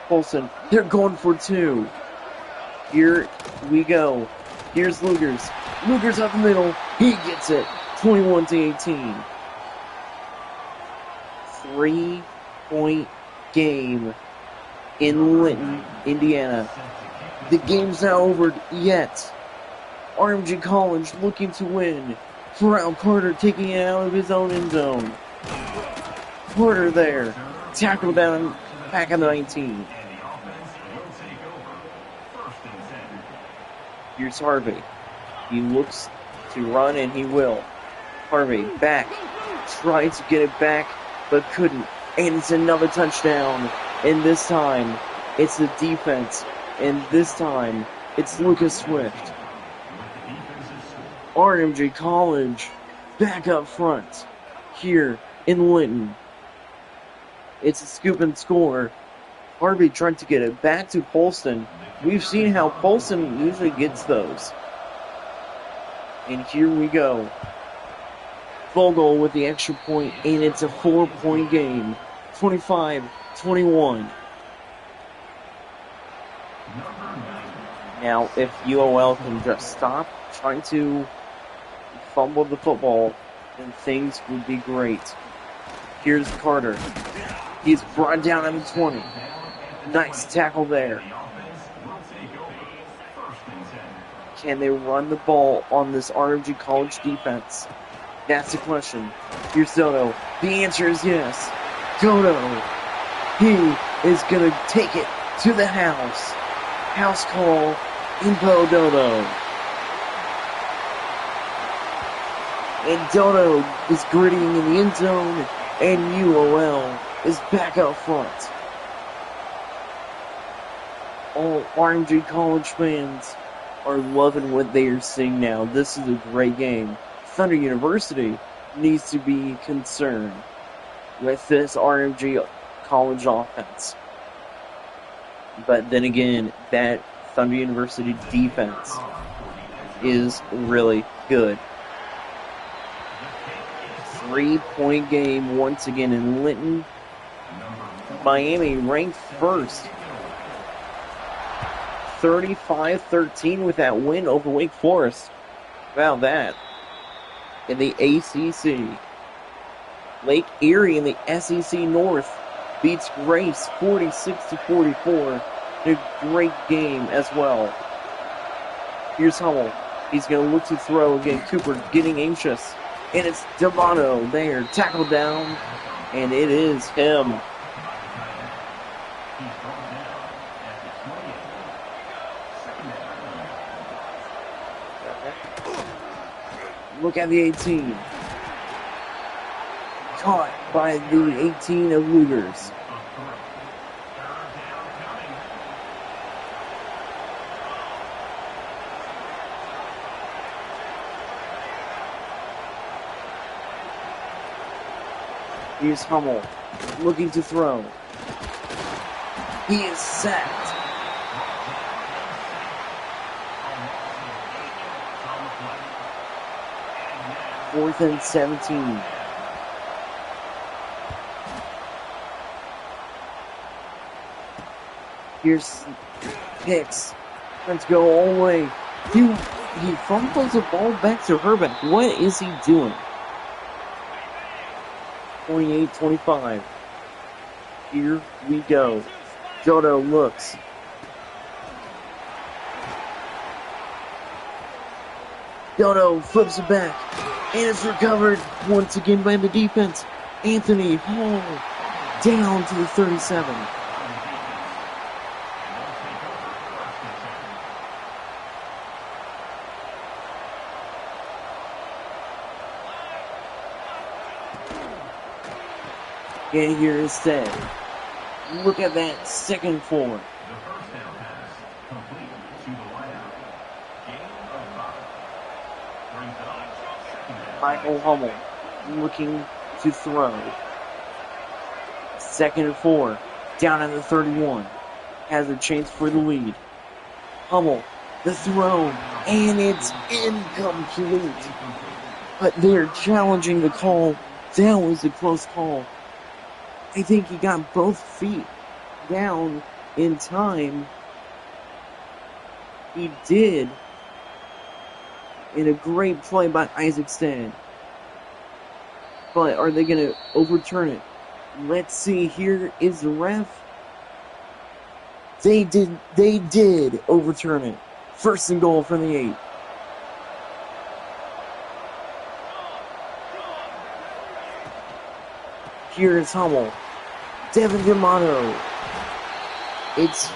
Polston. They're going for 2. Here we go. Here's Lugers. Lugers up the middle. He gets it. 21-18. 3-point game in Linton, Indiana. The game's not over yet. RMG College looking to win. Pharrell Carter taking it out of his own end zone. Carter there. Tackle down back at the 19. Here's Harvey. He looks to run, and he will. Harvey back. Tried to get it back, but couldn't. And it's another touchdown. And this time, it's the defense. And this time, it's Lucas Swift. RMG College back up front here in Linton. It's a scoop and score. Harvey tried to get it back to Polston. We've seen how Polston usually gets those. And here we go. Vogel with the extra point, and it's a 4-point game. 25-21. Now, if UOL can just stop trying to fumble the football, then things would be great. Here's Carter. He's brought down at the 20. Nice tackle there. Can they run the ball on this RMG College defense? That's the question. Here's Dodo. The answer is yes. Dodo. He is going to take it to the house. House call in Dodo. And Dodo is grittying in the end zone, and UOL is back up front. All RMG College fans are loving what they are seeing now. This is a great game. Thunder University needs to be concerned with this RMG College offense. But then again, that Thunder University defense is really good. 3-point game once again in Linton. Miami ranked first. 35-13 with that win over Wake Forest. How about that? In the ACC. Lake Erie in the SEC North beats Grace 46-44. A great game as well. Here's Hummel. He's going to look to throw again. Cooper getting anxious. And it's D'Amato there. Tackled down. And it is him. Look at the 18. Caught by the 18 of Lugers. Here's Hummel, looking to throw. He is sacked. Fourth and 17. Here's Hicks. Let's go all the way. He fumbles the ball back to Herbeck. What is he doing? 28-25. Here we go. Dodo looks. Dodo flips it back. And it's recovered once again by the defense. Anthony Hall down to the 37. And here instead. Look at that second forward. Michael Hummel looking to throw. 2nd and 4. Down at the 31. Has a chance for the lead. Hummel, the throw, and it's incomplete. But they're challenging the call. That was a close call. I think he got both feet down in time. He did. In a great play by Isaac Stead. But are they going to overturn it? Let's see. Here is the ref. They did overturn it. 1st and goal from the 8. Here is Hummel. Devin D'Amato. It's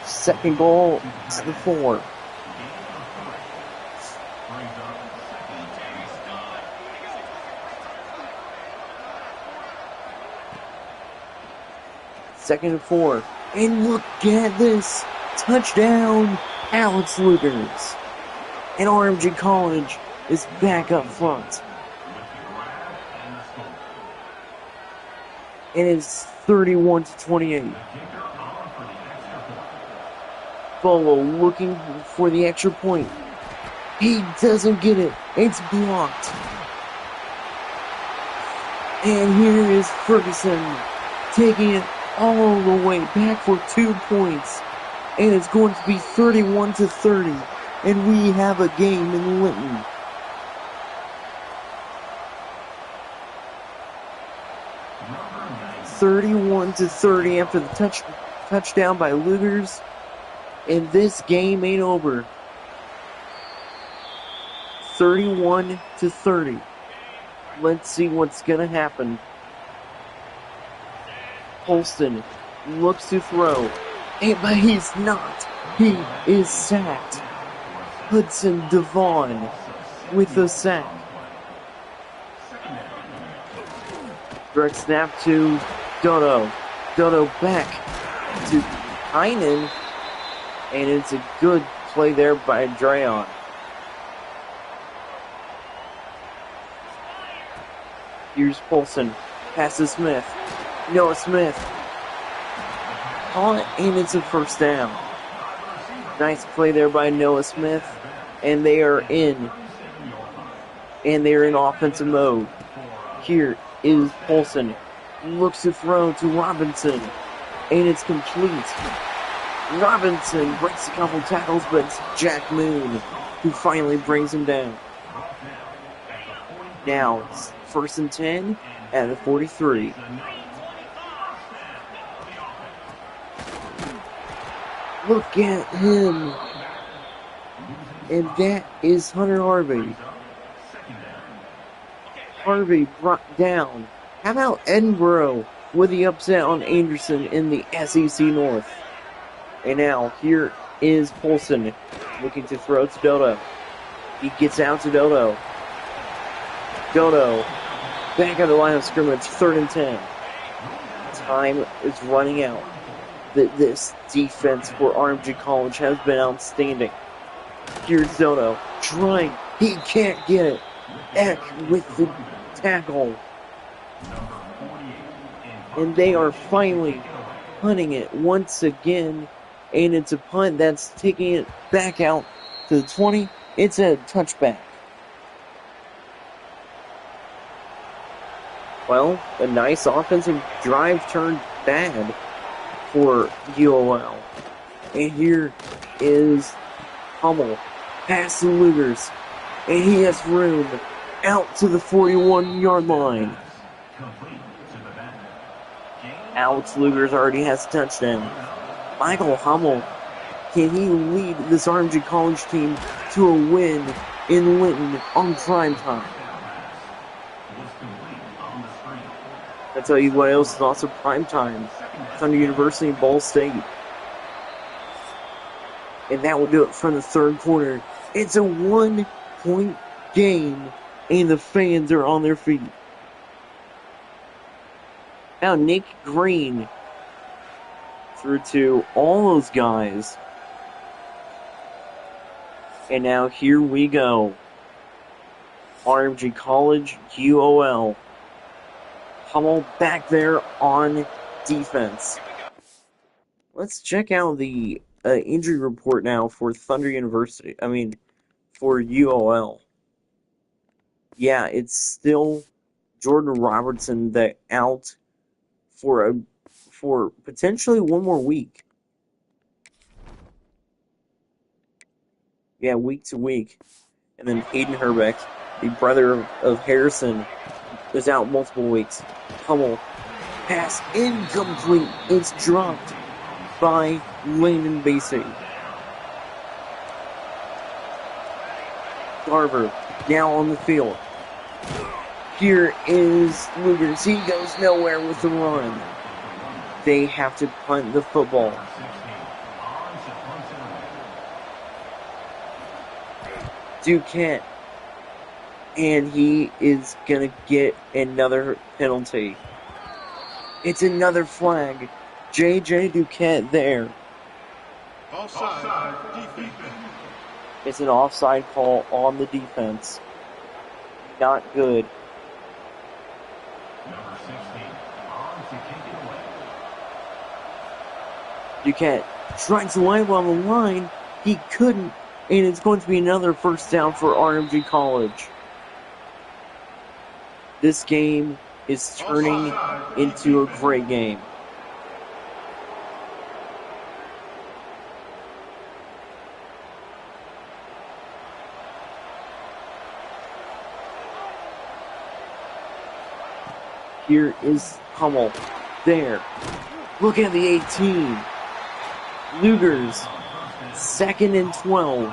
2nd goal to the 4. Second and 4. And look at this. Touchdown, Alex Lugers. And RMG College is back up front. And it's 31-28. Bolo looking for the extra point. He doesn't get it. It's blocked. And here is Ferguson taking it all the way back for 2 points. And it's going to be 31-30. And we have a game in Linton. (31-30) after the touchdown by Lugers. And this game ain't over. 31-30. Let's see what's gonna happen. Holston looks to throw, but he's not. He is sacked. Hudson Devon with the sack. Direct snap to Dodo. Dodo back to Heinen. And it's a good play there by Drayon. Here's Polson. Pass to Smith. Noah Smith. And it's a first down. Nice play there by Noah Smith. And they are in. And they're in offensive mode. Here is Polson. Looks to throw to Robinson. And it's complete. Robinson breaks a couple tackles, but it's Jack Moon who finally brings him down. Now, it's 1st and 10 at the 43. Look at him. And that is Hunter Harvey. Harvey brought down. How about Edinburgh with the upset on Anderson in the SEC North? And now, here is Polson looking to throw to Dodo. He gets out to Dodo. Dodo back at the line of scrimmage, 3rd and 10. Time is running out. This defense for RMG College has been outstanding. Here's Dodo trying. He can't get it. Eck with the tackle. And they are finally punting it once again. And it's a punt that's taking it back out to the 20. It's a touchback. Well, a nice offensive drive turned bad for UOL. And here is Hummel. Pass to Lugers. And he has room out to the 41-yard line. Alex Lugers already has a touchdown. Michael Hummel, can he lead this RMG College team to a win in Linton on prime time? I'll tell you what else is also prime time. Thunder University and Ball State. And that will do it for the 3rd quarter. It's a 1-point game, and the fans are on their feet. Now Nick Green through to all those guys. And now here we go. RMG College, UOL. Hummel back there on defense. Let's check out the injury report now for Thunder University. For UOL. Yeah, it's still Jordan Robertson that out for potentially 1 more week. Yeah, week to week. And then Hayden Herbeck, the brother of Harrison, is out multiple weeks. Hummel, pass incomplete. It's dropped by Landon Basie. Garver, now on the field. Here is Lugers. He goes nowhere with the run. They have to punt the football. Duquette. And he is going to get another penalty. It's another flag. J.J. Duquette there. Offside. Defense. It's an offside call on the defense. Not good. Number 16, on to kick it away. Duquette strikes away on the line. He couldn't. And it's going to be another first down for RMG College. This game is turning into a great game. Here is Hummel. There. Look at the 18. Lugers. 2nd and 12.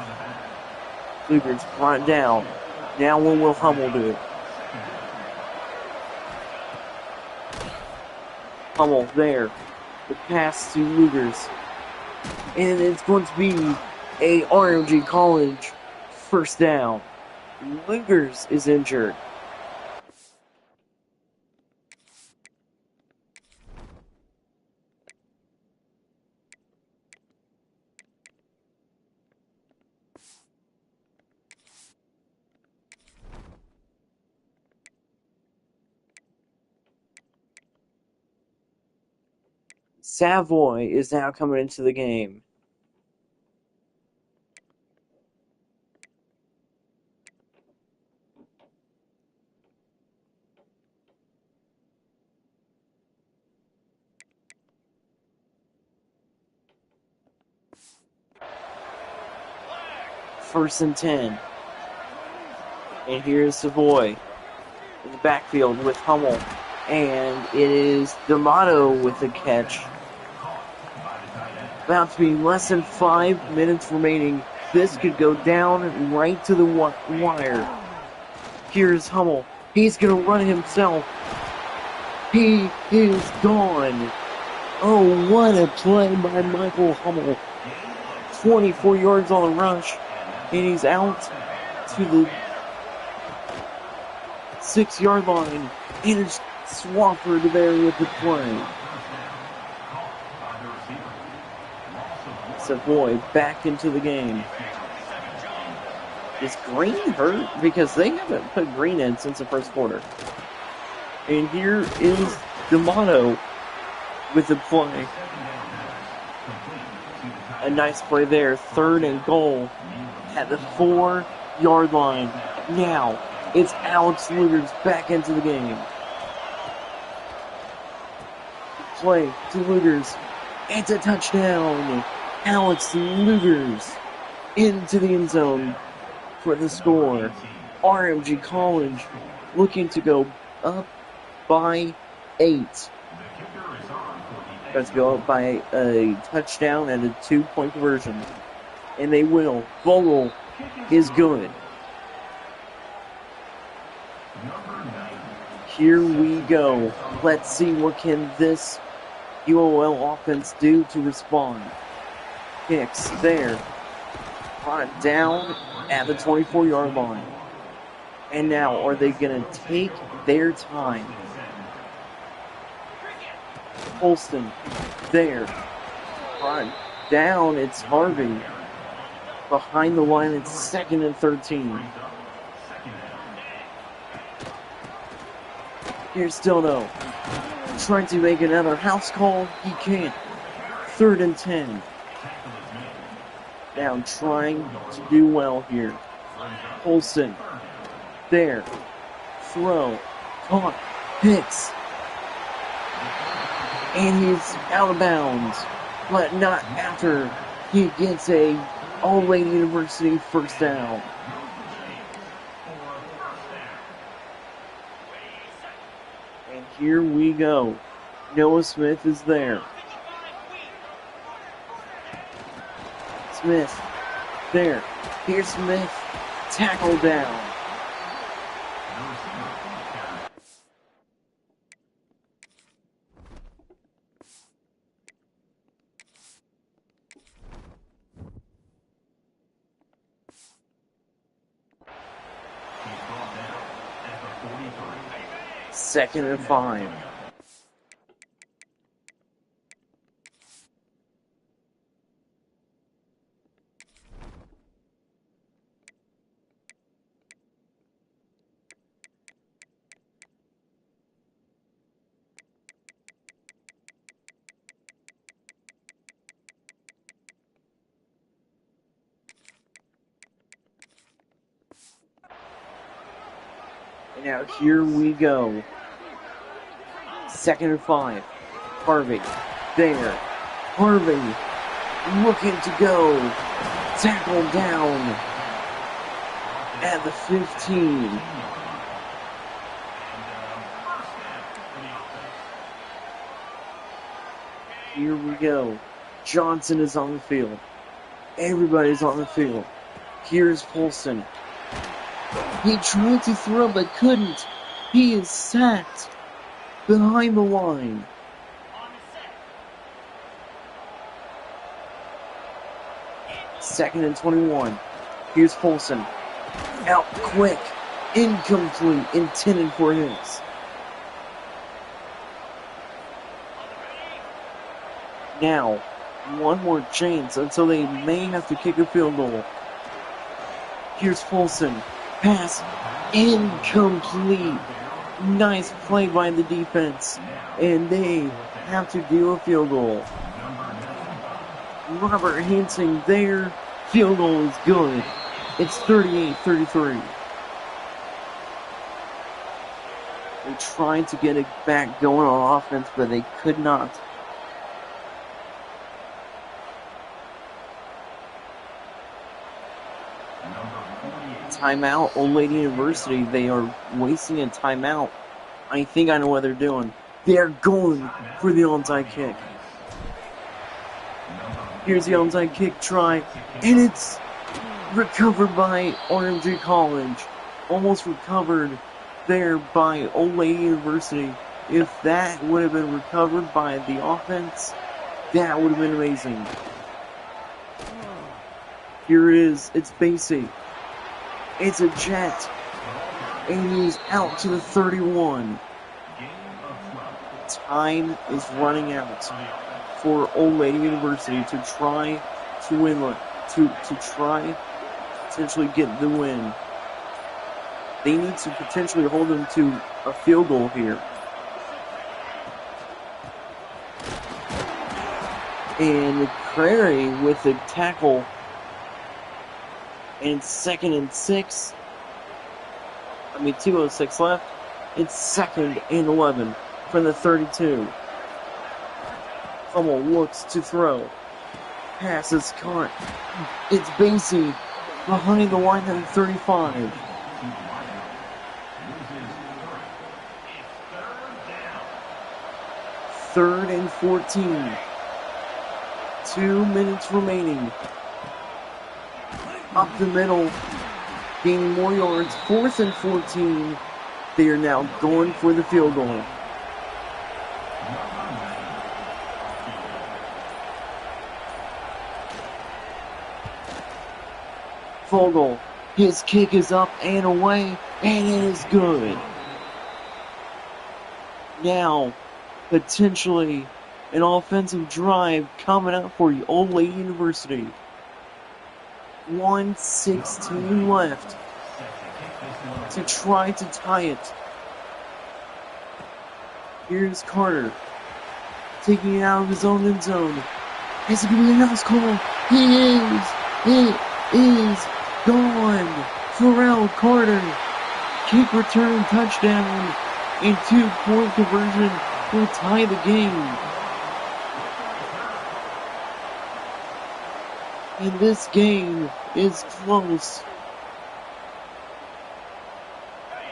Lugers brought down. Now what will Hummel do? Hummel there. The pass to Lugers. And it's going to be a RMG College first down. Lugers is injured. Savoy is now coming into the game. First and 10. And here's Savoy in the backfield with Hummel. And it is D'Amato with the catch. About to be less than 5 minutes remaining. This could go down right to the wire. Here's Hummel. He's going to run himself. He is gone. Oh, what a play by Michael Hummel. 24 yards on the rush. And he's out to the 6-yard line. And it's Swafford there with the play. Savoy back into the game. Is Green hurt? Because they haven't put Green in since the first quarter. And here is D'Amato with the play. A nice play there. 3rd and goal at the 4-yard line. Now it's Alex Lugers back into the game. Play to Lugers. It's a touchdown. Alex Lugers into the end zone for the score. RMG College looking to go up by 8. Let's go up by a touchdown and a 2-point conversion. And they will. Vogel is good. Here we go. Let's see what can this UOL offense do to respond. Hicks there. Brought down at the 24-yard line. And now, are they going to take their time? Holston there. Brought down, it's Harvey. Behind the line, it's 2nd and 13. Here's Stilno. Trying to make another house call. He can't. 3rd and 10. Now trying to do well here. Holston. There. Throw. Caught. Hits. And he's out of bounds. But not after he gets a All-Lady University first down. And here we go. Noah Smith is there. Smith. There. Here's Smith. Tackle down. 2nd and 5. And now here we go. 2nd and 5. Harvey. There. Harvey. Looking to go. Tackle down. At the 15. Here we go. Johnson is on the field. Everybody's on the field. Here's Polson. He tried to throw but couldn't. He is sacked behind the line. Second and 21. Here's Polson. Out quick. Incomplete. Intended for Hicks. Now, one more chance until they may have to kick a field goal. Here's Polson. Pass incomplete. Nice play by the defense. And they have to do a field goal. Robert Hansen there. Field goal is good. It's 38-33. They tried to get it back going on offense, but they could not. Timeout, Old Lady University. They are wasting a timeout. I think I know what they're doing. They're going for the onside kick. Here's the onside kick try, and it's recovered by RMG College. Almost recovered there by Old Lady University. If that would have been recovered by the offense, that would have been amazing. Here it is. It's Basie. It's a jet. And he's out to the 31. Time is running out for Old Lady University to try to win, to try potentially get the win. They need to potentially hold them to a field goal here. And Prairie with the tackle. And 2nd and 6. 2:06 left. It's 2nd and 11 from the 32. Hummel looks to throw. Pass is caught. It's Basie behind the line at the 35. Third and 14. 2 minutes remaining. Up the middle, gaining more yards. 4th and 14. They are now going for the field goal. Vogel, his kick is up and away, and it is good. Now, potentially, an offensive drive coming up for Old Lady University. 1:16 left to try to tie it. Here's Carter taking it out of his own end zone. Is it going to be a house call? It is gone. Pharrell Carter, kick return touchdown, and 2-point conversion will tie the game. And this game is close.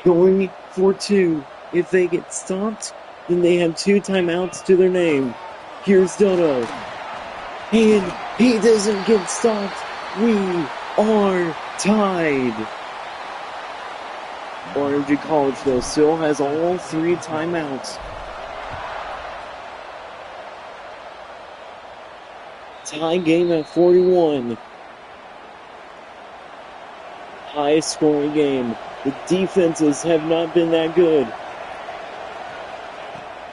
Going for 2. If they get stopped, then they have 2 timeouts to their name. Here's Dodo. And he doesn't get stopped. We are tied. RMG College, though, still has all 3 timeouts. Tie game at 41. High scoring game. The defenses have not been that good.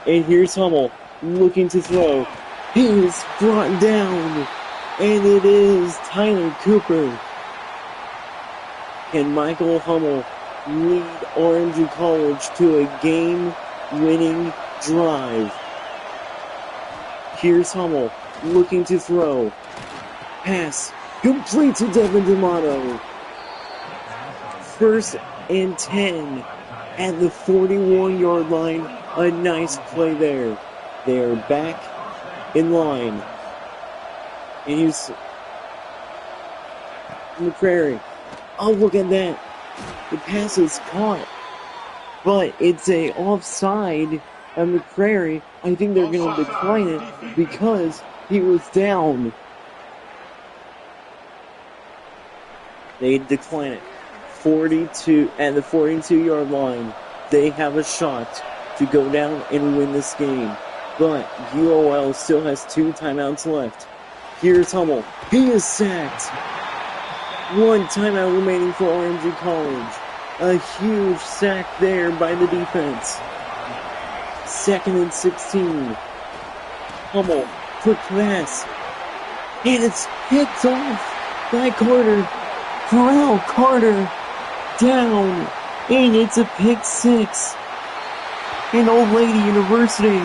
And here's Hummel looking to throw. He is brought down. And it is Tyler Cooper. Can Michael Hummel lead RMG College to a game-winning drive? Here's Hummel looking to throw. Pass complete to Devin D'Amato. 1st and 10 at the 41-yard line. A nice play there. They are back in line. And here's McCrary. Oh, look at that. The pass is caught. But it's a offside of McCrary. I think they're going to decline it because he was down. They decline it. 42 at the 42-yard line. They have a shot to go down and win this game. But UOL still has 2 timeouts left. Here's Hummel. He is sacked. 1 timeout remaining for RMG College. A huge sack there by the defense. 2nd and 16. Hummel, quick pass. And it's picked off by Carter. Pharrell Carter down. And it's a pick 6. And Old Lady University,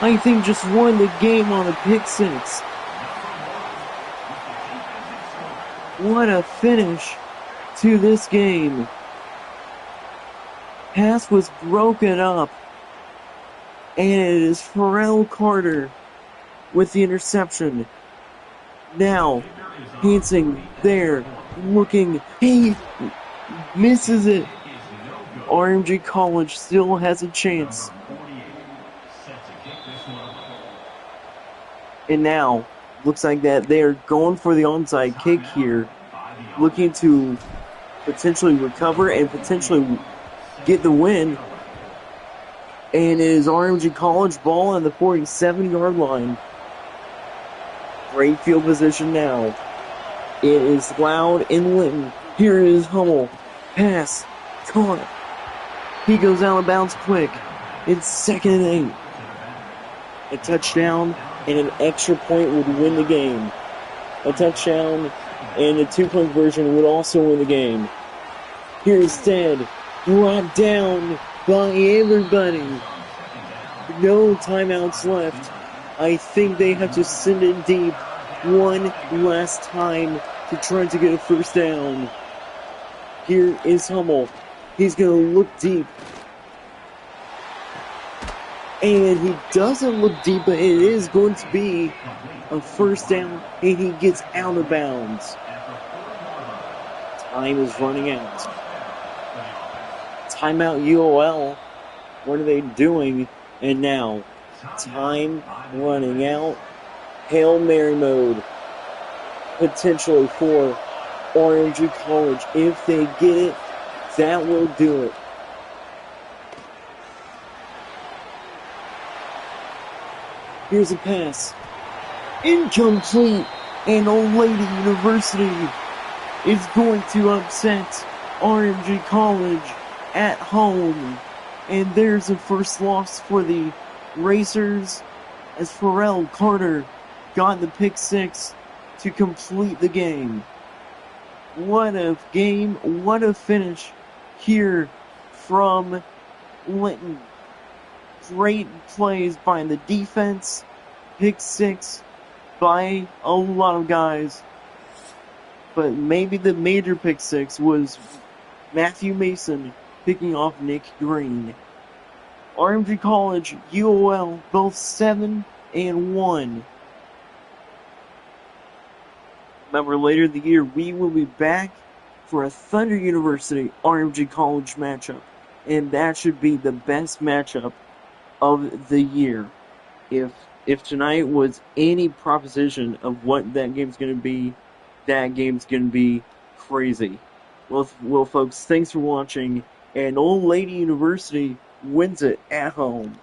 I think, just won the game on a pick 6. What a finish to this game. Pass was broken up. And it is Pharrell Carter with the interception. Now, Hansing there, looking. He misses it. RMG College still has a chance. And now, looks like that they're going for the onside kick here, looking to potentially recover and potentially get the win. And it is RMG College ball on the 47-yard line. Great field position now. It is Loud and Linton. Here is Hummel. Pass. Caught. He goes out of bounds quick. It's 2nd and 8. A touchdown and an extra point would win the game. A touchdown and a 2-point conversion would also win the game. Here's Ted. Brought down by everybody. No timeouts left. I think they have to send it deep one last time to try to get a first down. Here is Hummel. He's going to look deep. And he doesn't look deep, but it is going to be a first down, and he gets out of bounds. Time is running out. Timeout UOL. What are they doing? And now, time running out. Hail Mary mode. Potentially for RMG College. If they get it, that will do it. Here's a pass. Incomplete. And Old Lady University is going to upset RMG College at home. And there's a first loss for the Racers as Pharrell Carter got the pick 6 to complete the game. What a game, what a finish here from Linton. Great plays by the defense. Pick 6 by a lot of guys. But maybe the major pick 6 was Matthew Mason picking off Nick Green. RMG College, UOL, both 7-1. Remember, later in the year, we will be back for a Thunder University RMG College matchup. And that should be the best matchup of the year. If tonight was any proposition of what that game's going to be, that game's going to be crazy. Well, folks, thanks for watching. And Old Lady University wins it at home.